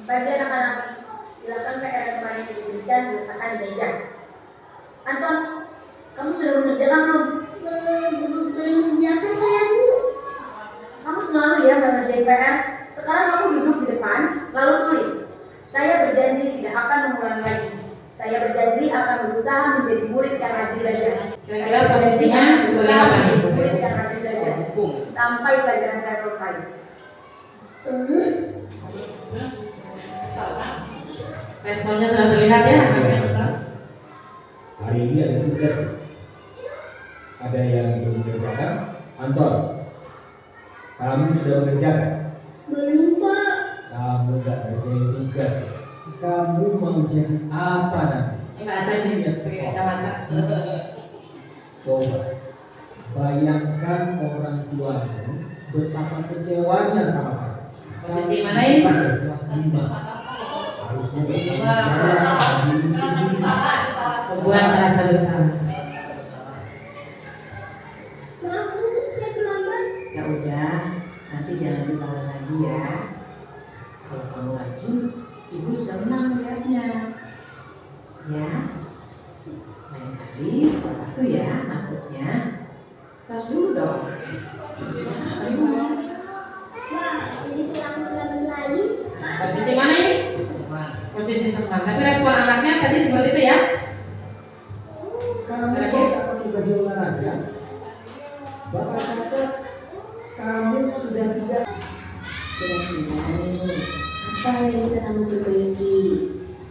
Bagi anak-anak, silakan PR yang kemarin diberikan diletakkan di meja. Anton, kamu sudah mengerjakan belum? Belum mengerjakan saya, Bu. Kamu selalu ya mengerjain PR. Sekarang kamu duduk di depan, lalu tulis. Saya berjanji tidak akan mengulangi lagi. Saya berjanji akan berusaha menjadi murid yang rajin belajar. Kira-kira posisinya sebagai apa nih? Murid yang rajin belajar sampai pelajaran saya selesai. Responnya sudah terlihat ya? Hari ini ada tugas. Ada yang belum mengerjakan? Anton, kamu sudah mengerjakan? Belum, Pak. Kamu gak ngerjain tugas. Kamu mau jadi apa nanti? Ini bahasanya sebagai kacamata. Coba bayangkan orang tuamu betapa kecewanya sama kamu. Posisi mana ini? Sampai kelas 5 harusnya berjalan sendiri. Membuat merasa bersalah. Maaf, Bu, saya terlambat. Ya udah, nanti jangan diulang lagi ya. Kalau kamu rajin, ibu senang lihatnya. Ya, lain kali tepat waktu ya masuknya. Tas dulu dong. Nah, terima. Wah, jadi aku terlambat lagi. Posisi mana ini? Posisi teman. Tapi respon anaknya tadi seperti itu ya? Kamu kok tak pakai baju olahraga? Bapak catat kamu sudah tidak. Kira-kira apa yang bisa kamu perbaiki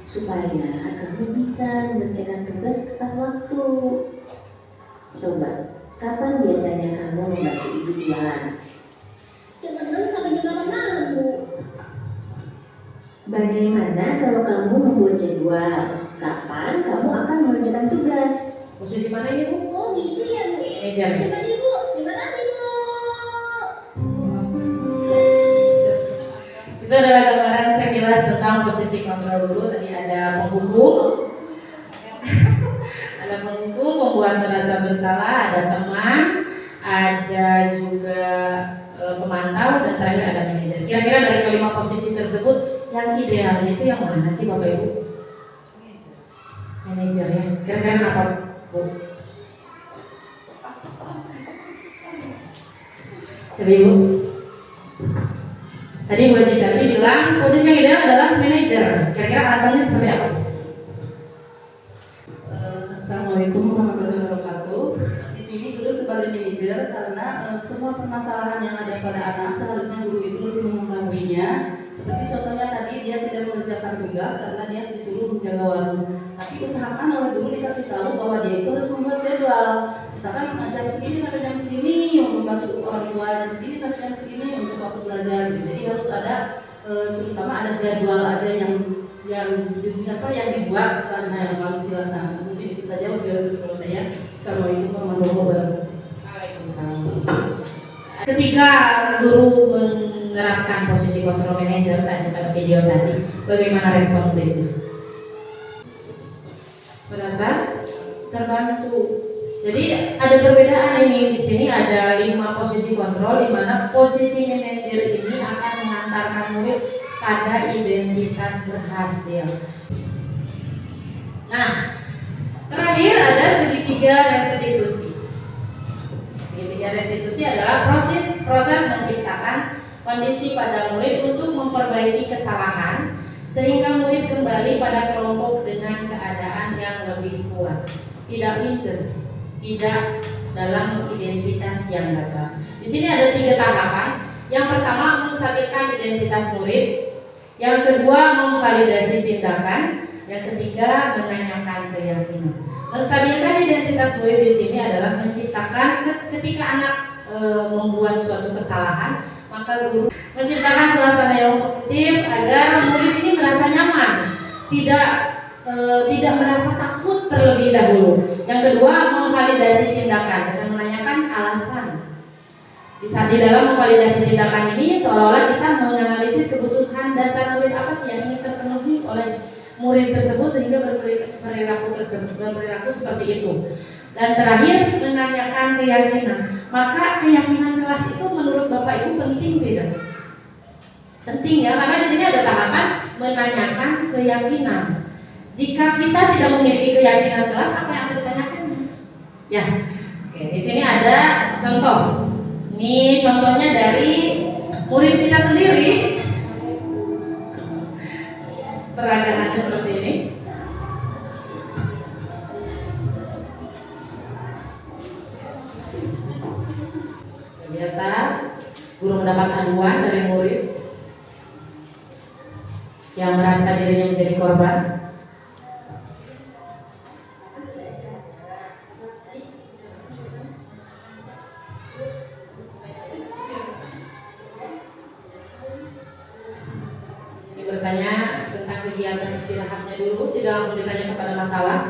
supaya kamu bisa mengerjakan tugas tepat waktu? Coba, kapan biasanya kamu membantu ibu jualan? Kadang-kadang sampai jam 8 malam, Bu. Bagaimana kalau kamu membuat jadwal? Kapan kamu akan mengerjakan tugas? Posisi mana ini Bu? Oh, gitu ya, Bu. Meja. Coba nih, Bu. Terima kasih, Bu. Itu adalah gambaran sekilas tentang posisi kontrol guru. Tadi ada penghukum, ada penghukum, pembuat merasa bersalah, ada teman, ada juga pemantau, dan terakhir ada manajer. Kira-kira dari kelima posisi tersebut yang ideal itu yang mana sih Bapak Ibu? Manajer ya. Kira-kira kenapa Bu? Coba Ibu. Tadi Bu Haji tadi bilang posisi yang ideal adalah manajer. Kira-kira alasannya seperti apa? Assalamualaikum warahmatullahi wabarakatuh. Di sini guru sebagai manajer karena semua permasalahan yang ada pada anak seharusnya guru itu lebih mengetahuinya. Seperti contohnya tadi dia tidak mengerjakan tugas karena dia disuruh menjaga warung. Tapi usahakan oleh guru dikasih tahu bahwa dia itu harus membuat jadwal. Misalkan jam segini sampai jam segini untuk membantu orang tua, dan segini sampai jam segini untuk waktu belajar. Jadi harus ada terutama ada jadwal aja yang dibuat dan yang harus dilaksanakan. Mungkin itu saja wabillahi taufiq ya. Assalamualaikum warahmatullahi wabarakatuh. Waalaikumsalam. Ketika guru menerapkan posisi kontrol manajer tadi pada video tadi, bagaimana respon muridnya? Merasa terbantu. Jadi ada perbedaan ini. Di sini ada 5 posisi kontrol, di mana posisi manajer ini akan mengantarkan murid pada identitas berhasil. Nah, terakhir ada segitiga restitusi. Segitiga restitusi adalah proses menciptakan kondisi pada murid untuk memperbaiki kesalahan sehingga murid kembali pada kelompok dengan keadaan yang lebih kuat, tidak minder, tidak dalam identitas yang gagal. Di sini ada 3 tahapan. Yang pertama, menstabilkan identitas murid. Yang kedua, memvalidasi tindakan. Yang ketiga, menanyakan keyakinan. Menstabilkan identitas murid di sini adalah menciptakan ketika anak membuat suatu kesalahan, maka guru menciptakan suasana yang positif agar murid ini merasa nyaman, tidak merasa takut terlebih dahulu. Yang kedua, memvalidasi tindakan dengan menanyakan alasan. Di dalam memvalidasi tindakan ini seolah-olah kita menganalisis kebutuhan dasar murid apa sih yang ingin terpenuhi oleh murid tersebut sehingga berperilaku seperti itu. Dan terakhir, menanyakan keyakinan. Maka keyakinan kelas itu menurut Bapak Ibu penting tidak? Penting ya, karena di sini ada tahapan menanyakan keyakinan. Jika kita tidak memiliki keyakinan kelas, apa yang akan ditanyakannya? Ya, oke. Di sini ada contoh. Ini contohnya dari murid kita sendiri. Peragaannya seperti ini. Biasa, guru mendapat aduan dari murid yang merasa dirinya menjadi korban. Ini bertanya tentang kegiatan istirahatnya dulu, tidak langsung ditanya kepada masalah.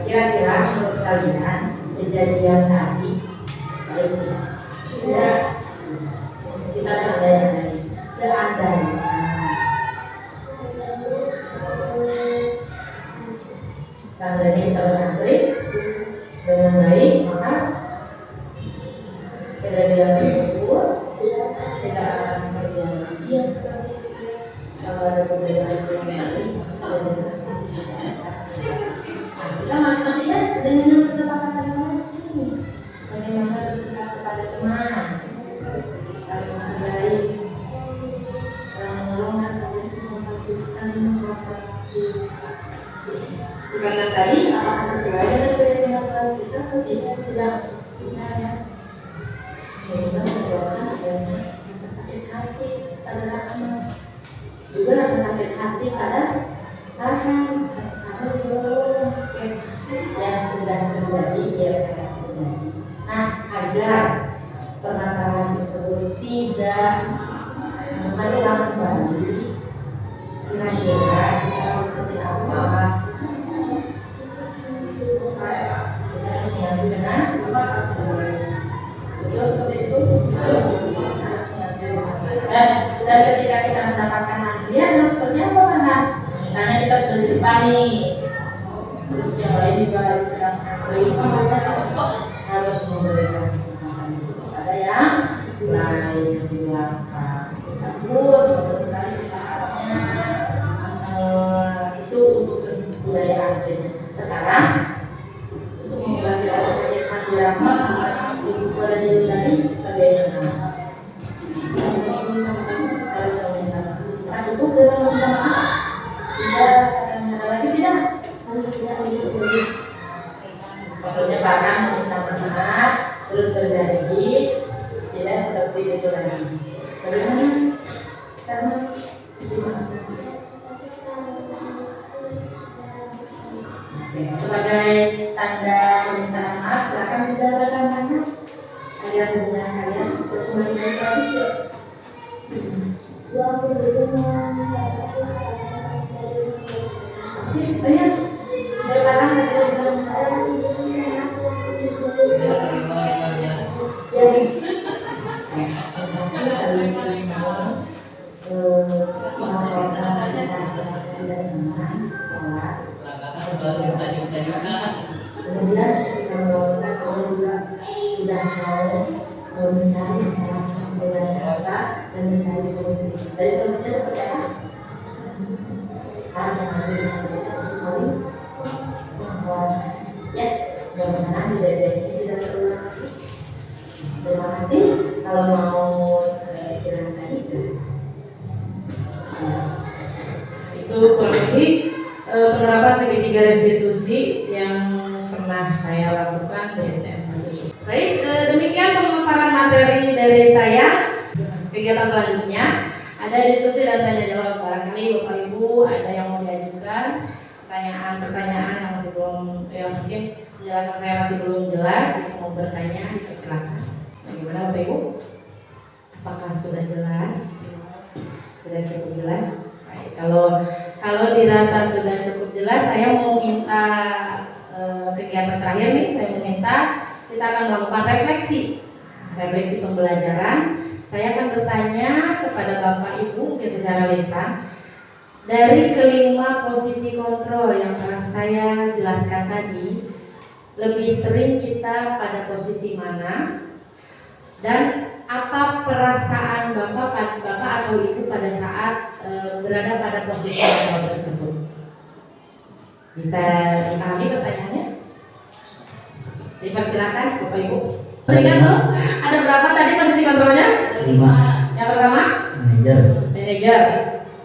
Kira-kira menurut kalian kejadian tadi baiknya tidak? Kita tandai seandainya kita berantri dengan baik, maka kejadian tersebut tidak akan terjadi. Kalau ada perbedaan yang baik, kita masing-masing dengan kesepakatan masing-masing. Bagaimana bersikap kepada teman, saling menghargai, menolong dan saling membantukan. Karena tadi apakah sesuai dengan kriteria kelas kita atau tidak? Tidak ya. Juga menyebabkan adanya rasa sakit hati pada anak, juga rasa sakit hati pada tahan yang sedang terjadi ya. Nah, agar permasalahan tersebut tidak berulang kembali, kira-kira kita harus seperti apa? Dan ketika kita mendapatkan antrian harus seperti apa kan? Misalnya kita sudah di depan nih, terus yang lain juga sedang antri, harus memberikan kesempatan. Ada yang lain yang di belakang, bagus sekali saatnya. Itu untuk budaya antri. Sekarang untuk mengobati rasa sakit hati apa? Pada diri tadi bagaimana? Cukup dengan meminta maaf? Tidak akan ada lagi tidak? Harus tidak lagi. Maksudnya bahkan meminta maaf terus terjadi tidak seperti itu lagi. Bagaimana? Karena sebagai tanda permintaan maaf silakan dijabarkan tangan agar hubungan kalian kembali baik. Banyak jawaban kemudian kalau sudah mau mencari masalah dan mencari solusi. Dari solusinya seperti apa? Harus mengambil ya, jangan dijadikan tidak terulang. Terima kasih. Kalau mau istirahat tadi, itu kurang lebih penerapan segitiga restitusi yang pernah saya lakukan di STM 1. Baik, demikian pemaparan materi dari saya. Kegiatan selanjutnya ada diskusi dan tanya jawab. Barangkali Bapak Ibu ada yang mau diajukan pertanyaan yang masih belum, yang mungkin penjelasan saya masih belum jelas, mau bertanya dipersilakan. Bagaimana Bapak Ibu? Apakah sudah jelas? Sudah cukup jelas? Baik, kalau dirasa sudah cukup jelas, saya mau minta kegiatan terakhir nih, saya mau minta kita akan melakukan refleksi pembelajaran. Saya akan bertanya kepada Bapak Ibu mungkin secara lisan dari kelima posisi kontrol yang telah saya jelaskan tadi, lebih sering kita pada posisi mana dan apa perasaan Bapak atau Ibu pada saat berada pada posisi kontrol tersebut. Bisa dipahami pertanyaannya? Dipersilakan Bapak Ibu. Sehingga tuh ada berapa tadi posisi kontrolnya? 5. Yang pertama manajer,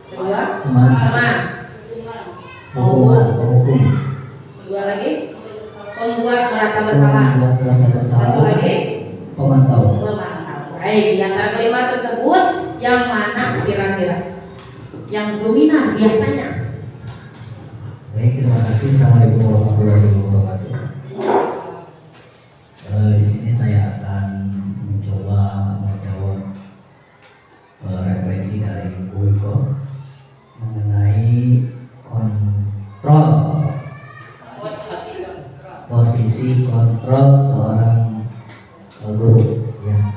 kedua teman, penghukum, dua lagi pembuat merasa bersalah, satu lagi pemantau. Baik, di antara kelima tersebut yang mana kira-kira yang dominan biasanya? Baik, terima kasih. Assalamualaikum warahmatullahi wabarakatuh. Di sini saya akan mencoba menjawab refleksi dari Bu Iko mengenai kontrol, posisi kontrol seorang guru. Ya,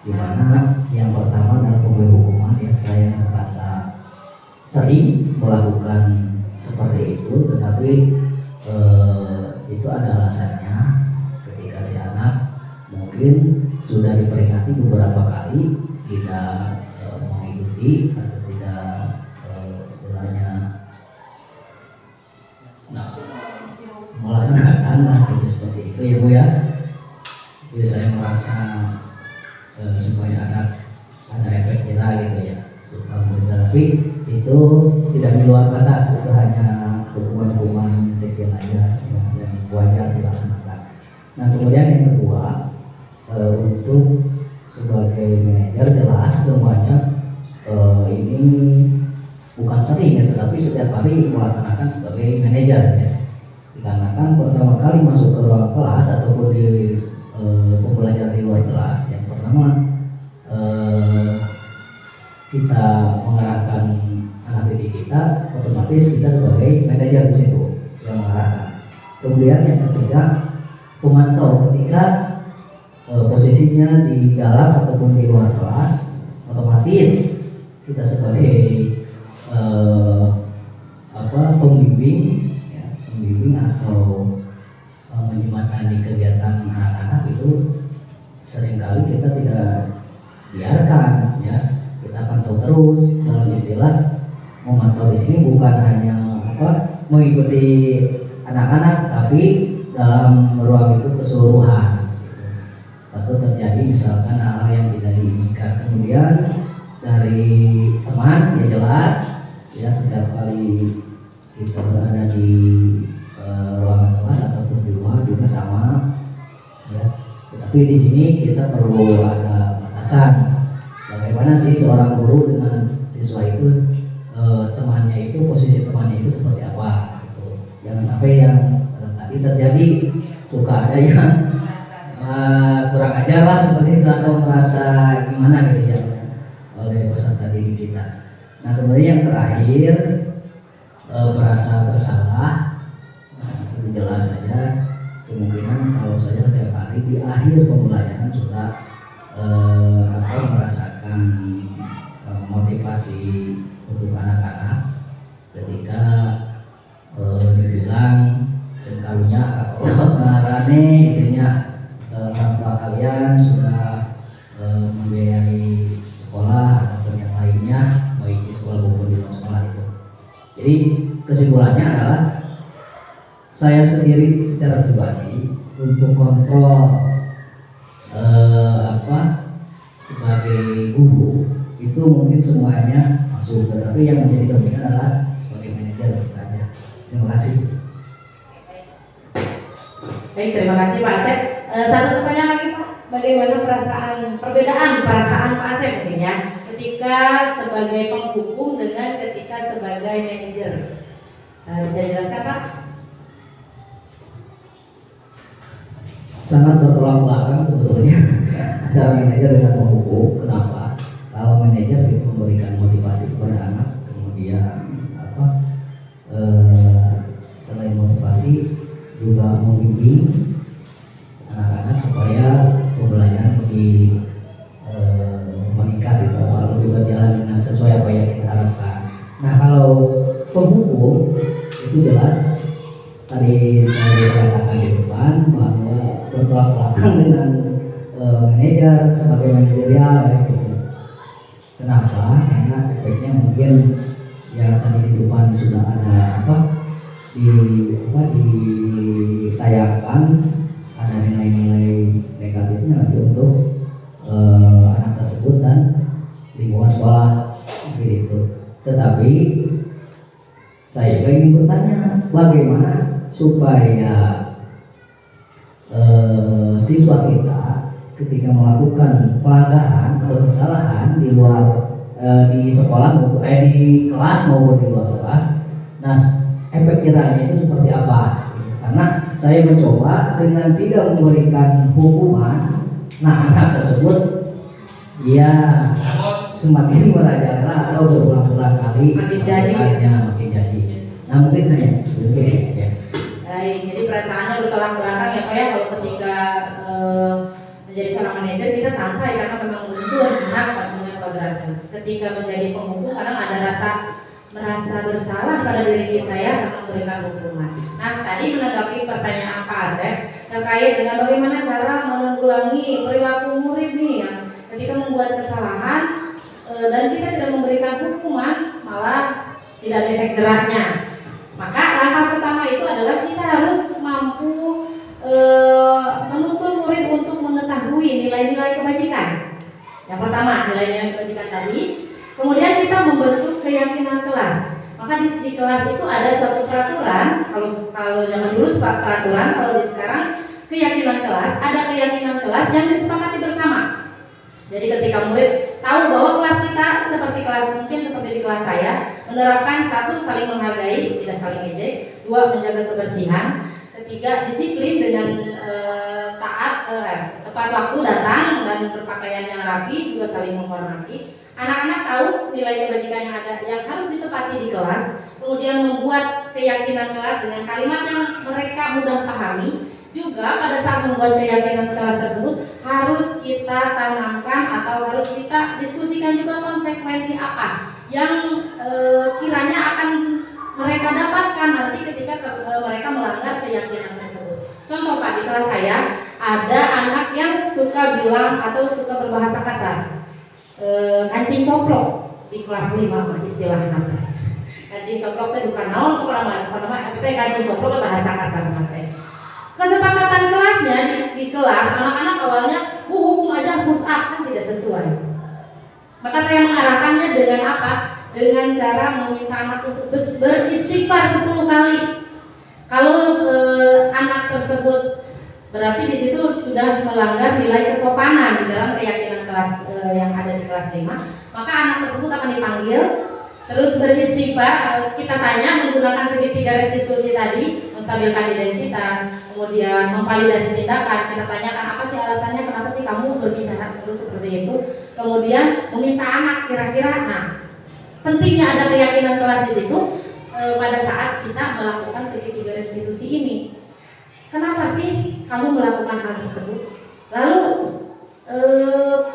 di mana yang pertama adalah pemberi hukuman yang saya merasa sering melakukan seperti itu, tetapi itu ada alasannya. Ketika si anak mungkin sudah diperingati beberapa kali tidak mengikuti atau tidak istilahnya melaksanakan seperti itu ya Bu ya. Jadi saya merasa supaya ada efek jerah gitu ya, supaya tapi itu tidak di luar batas, itu hanya hukuman-hukuman kecil aja yang wajar dilaksanakan. Nah kemudian yang kedua, untuk sebagai manajer jelas semuanya ini bukan sering ya, tetapi setiap hari melaksanakan sebagai manajer ya. Dikarenakan pertama kali masuk ke ruang kelas ataupun di pembelajaran di luar kelas, yang pertama kita mengarahkan anak didik kita, otomatis kita sebagai manajer di situ yang mengarahkan. Kemudian yang ketiga, pemantau ketika posisinya di dalam ataupun di luar kelas, otomatis kita sebagai pembimbing atau menjembatani kegiatan anak-anak itu seringkali kita tidak biarkan ya, kita pantau terus. Dalam istilah memantau di sini bukan hanya mengikuti anak-anak, tapi dalam ruang itu keseluruhan gitu. Atau terjadi misalkan hal-hal yang tidak diinginkan. Kemudian dari teman ya jelas ya, setiap kali kita berada di ruangan kelas ataupun di luar juga sama ya. Tetapi di sini kita perlu ada batasan. Bagaimana sih seorang guru dengan siswa itu, temannya itu, posisi temannya itu seperti apa gitu. Jangan sampai yang tadi terjadi suka ada yang kurang ajar lah seperti itu, atau merasa gimana gitu ya oleh peserta didik kita. Nah kemudian yang terakhir, merasa bersalah. Itu jelas saja kemungkinan kalau saja setiap hari di akhir pembelajaran sudah merasakan motivasi untuk anak-anak ketika dibilang sengkalunya rane itunya, orang tua kalian sudah membiayai sekolah ataupun yang lainnya, baik di sekolah maupun di luar sekolah itu. Jadi kesimpulannya adalah saya sendiri secara pribadi untuk kontrol sebagai guru itu mungkin semuanya masuk, tetapi yang menjadi dominan adalah sebagai manajer saja. Terima kasih. Baik, terima kasih Pak Asep. Satu pertanyaan lagi Pak, bagaimana perbedaan perasaan Pak Asep mungkin ya, ketika sebagai penghukum dengan ketika sebagai manajer? Bisa dijelaskan Pak? Sangat bertolak belakang sebetulnya antara manajer dengan penghukum. Kenapa? Kalau manajer itu memberikan motivasi kepada anak, kemudian selain motivasi juga membimbing anak-anak supaya pembelajaran lebih meningkat, lebih berjalan dengan sesuai apa yang kita harapkan. Nah kalau penghukum itu jelas tadi saya katakan di depan bahwa bertolak belakang dengan manajer sebagai manajerial gitu. Kenapa? Karena efeknya mungkin yang tadi di depan sudah ada ditayangkan, ada nilai-nilai negatifnya nanti untuk anak tersebut dan lingkungan sekolah gitu. Tetapi saya juga ingin bertanya, bagaimana supaya siswa kita ketika melakukan pelanggaran atau kesalahan di luar di sekolah maupun di kelas maupun di luar kelas, nah efek jerahnya itu seperti apa? Karena saya mencoba dengan tidak memberikan hukuman, nah anak tersebut ya semakin merajalela atau berulang-ulang kali makin jadi. Nah mungkin hanya ya. Baik, jadi perasaannya bertolak belakang ya Pak ya, kalau ketika menjadi seorang manajer kita santai karena memang betul anak dengan kodratnya. Ketika menjadi penghukum kadang ada merasa bersalah pada diri kita ya karena memberikan hukuman. Nah tadi menanggapi pertanyaan Pak Asep terkait dengan bagaimana cara menanggulangi perilaku murid nih yang ketika membuat kesalahan dan kita tidak memberikan hukuman malah tidak ada efek jeraknya. Maka langkah pertama itu adalah kita harus mampu menuntun murid untuk mengetahui nilai-nilai kebajikan. Yang pertama nilai-nilai kebajikan tadi. Kemudian kita membentuk keyakinan kelas. Maka di kelas itu ada suatu peraturan. Kalau zaman dulu peraturan, kalau di sekarang keyakinan kelas. Ada keyakinan kelas yang disepakati bersama. Jadi ketika murid tahu bahwa kelas kita mungkin seperti di kelas saya, menerapkan 1 saling menghargai, tidak saling ejek, 2 menjaga kebersihan, 3 disiplin dengan tepat waktu datang dan berpakaian yang rapi, juga saling menghormati. Anak-anak tahu nilai kebajikan yang ada yang harus ditepati di kelas, kemudian membuat keyakinan kelas dengan kalimat yang mereka mudah pahami. Juga pada saat membuat keyakinan kelas tersebut harus kita tanamkan atau harus kita diskusikan juga konsekuensi apa yang kiranya akan mereka dapatkan nanti ketika mereka melanggar keyakinan tersebut. Contoh Pak, di kelas saya ada anak yang suka bilang atau suka berbahasa kasar, kancing coplok di kelas 5 istilahnya. Kancing coplok itu bukan naon orang tapi kancing coplok bahasa kasar mate. Kesepakatan kelasnya di kelas anak-anak awalnya hukum aja push up kan tidak sesuai. Maka saya mengarahkannya dengan apa? Dengan cara meminta anak untuk beristighfar 10 kali. Kalau anak tersebut berarti di situ sudah melanggar nilai kesopanan di dalam keyakinan kelas yang ada di kelas 5, maka anak tersebut akan dipanggil terus beristighfar. Kita tanya menggunakan segitiga restitusi tadi, menstabilkan identitas, kemudian memvalidasi tindakan. Kita tanyakan apa sih alasannya, kenapa sih kamu berbicara terus seperti itu. Kemudian meminta anak kira-kira, nah pentingnya ada keyakinan kelas di situ pada saat kita melakukan segitiga restitusi ini. Kenapa sih kamu melakukan hal tersebut? Lalu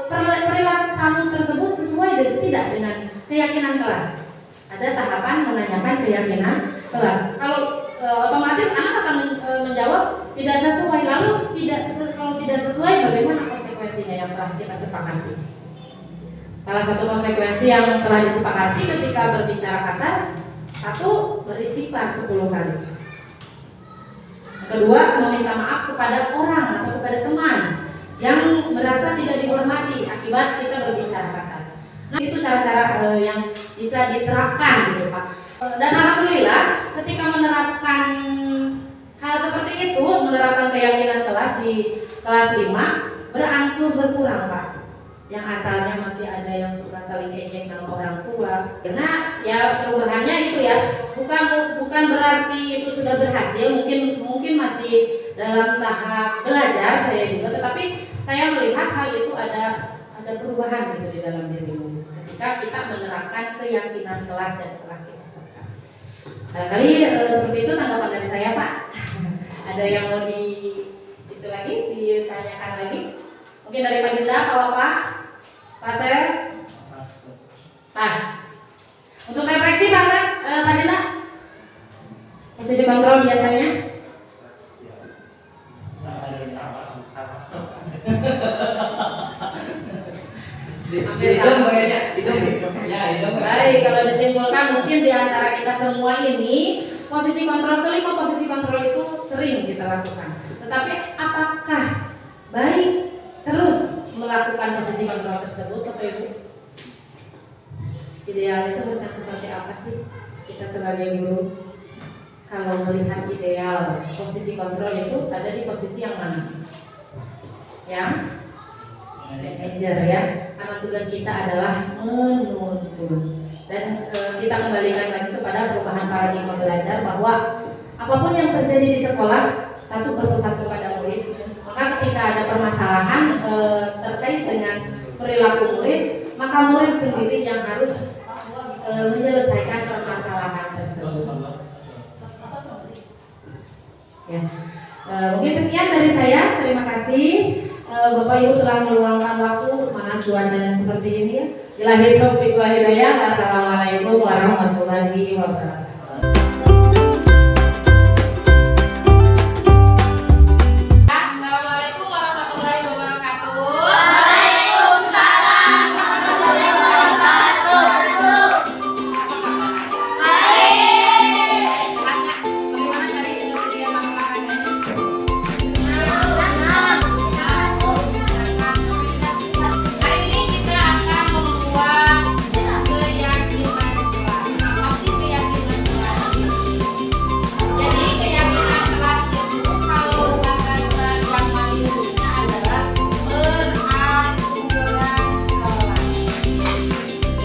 perilaku kamu tersebut sesuai tidak dengan keyakinan kelas? Ada tahapan menanyakan keyakinan kelas. Kalau otomatis anak akan menjawab tidak sesuai. Lalu kalau tidak sesuai, bagaimana konsekuensinya yang telah kita sepakati? Salah satu konsekuensi yang telah disepakati ketika berbicara kasar, 1 beristighfar 10 kali. Kedua, meminta maaf kepada orang atau kepada teman yang merasa tidak dihormati akibat kita berbicara kasar. Nah, itu cara-cara yang bisa diterapkan gitu Pak. Dan alhamdulillah ketika menerapkan hal seperti itu, menerapkan keyakinan kelas di kelas 5 berangsur berkurang Pak. Yang asalnya masih ada yang suka saling ejek nama orang tua. Karena ya perubahannya itu ya bukan berarti itu sudah berhasil, mungkin masih dalam tahap belajar saya juga, tetapi saya melihat hal itu ada perubahan gitu di dalam dirimu ketika kita menerapkan keyakinan kelas yang telah kita sepakati. Barangkali seperti itu tanggapan dari saya Pak. Ada yang mau ditanyakan lagi? Mungkin dari Pak Dinda, kalau Pak saya pas. Untuk refleksi Pak Dinda, posisi kontrol biasanya. Baik, kalau disimpulkan mungkin di antara kita semua ini posisi kontrol kelima, posisi kontrol itu sering kita lakukan. Tetapi apakah baik terus melakukan posisi kontrol tersebut, Bapak Ibu? Ideal itu harus yang seperti apa sih kita sebagai guru? Kalau melihat ideal posisi kontrol itu ada di posisi yang mana? Yang manager ya, karena tugas kita adalah menuntun. Dan kita kembalikan lagi kepada perubahan paradigma belajar bahwa apapun yang terjadi di sekolah satu berpusat kepada murid. Maka ketika ada permasalahan terkait dengan perilaku murid, maka murid sendiri yang harus menyelesaikan permasalahan tersebut. Ya, mungkin sekian dari saya. Terima kasih. Bapak Ibu telah meluangkan waktu, mana cuacanya seperti ini ya. Ilahi taufiq wal hidayah. Wassalamualaikum warahmatullahi wabarakatuh. Assalamualaikum warahmatullahi wabarakatuh. Waalaikumsalam warahmatullahi wabarakatuh. Baik. Bagaimana tadi kriteria makanannya? Hari ini kita akan membuat keyakinan kelas. Apa sih keyakinan kelas? Jadi keyakinan kelas itu kalau bahasa yang maksudnya adalah peraturan kelas.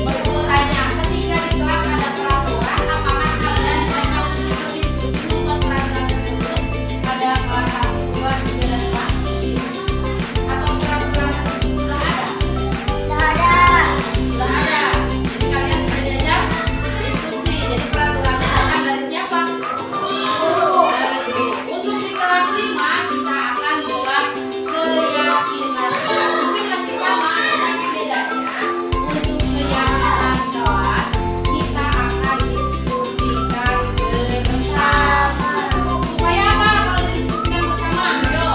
Pertanyaannya, ketika di kelas ada peraturan, apakah kalian mereka berdiskusi membuat peraturan tersebut pada kelas 1, 2, 3, dan 4? Atau peraturan tersebut sudah ada? Sudah ada. Jadi kalian bisa diajak diskusi. Jadi peraturannya datang dari siapa? Guru. Untuk di kelas 5 kita akan buat keyakinan kelas. Mungkin masih sama, tapi bedanya untuk keyakinan kelas kita akan diskusikan bersama. Supaya apa kalau didiskusikan bersama? Ayo.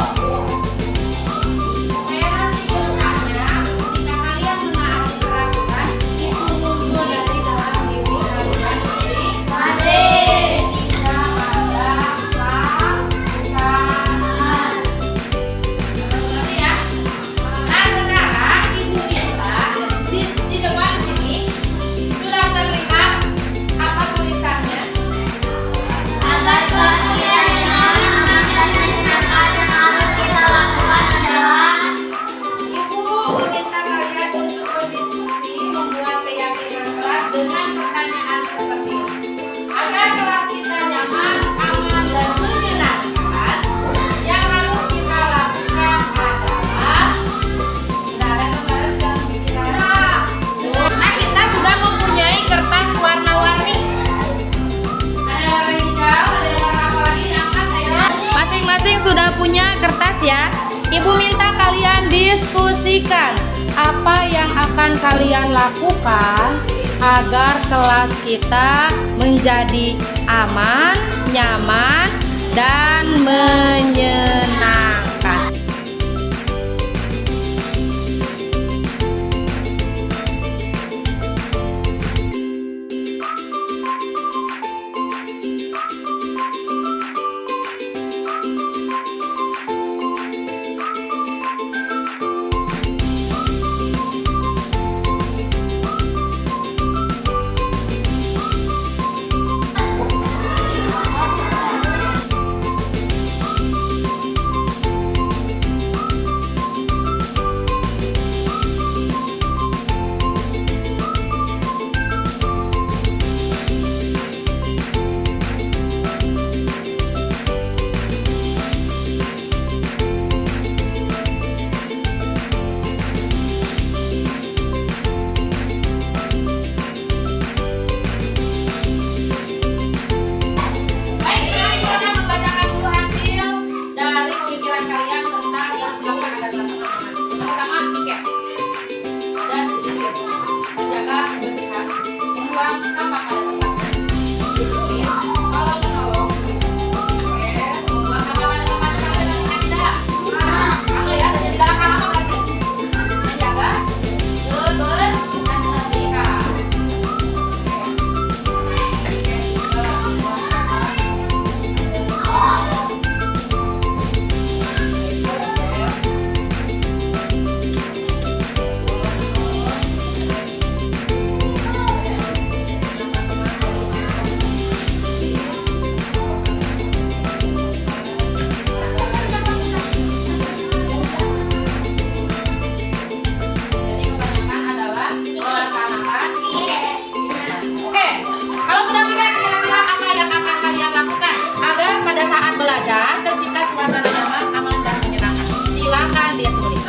Supaya nanti ke depannya ketika kalian menaati peraturan itu muncul dari dalam diri kalian masing-masing. Tidak ada paksaan. Berarti ya. Nah sekarang Ibu minta di depan sini sudah terlihat apa tulisannya? Agar keyakinan dan kenyataan yang harus kita lakukan adalah. Ibu meminta kalian untuk berdiskusi membuat keyakinan kelas dengan pertanyaan seperti ini. Agar kelas kita nyaman, aman, dan menyenangkan, yang harus kita lakukan adalah. Sudah ada kemarin dalam pikiran? Nah, kita sudah mempunyai kertas warna-warni. Ada yang warna hijau, ada yang warna apa lagi? Angkat ayo. Masing-masing sudah punya kertas ya. Ibu minta kalian diskusikan apa yang akan kalian lakukan agar kelas kita menjadi aman, nyaman, dan menyenangkan. belajar tercipta suasana nyaman, aman, dan menyenangkan. Silakan dia tulis.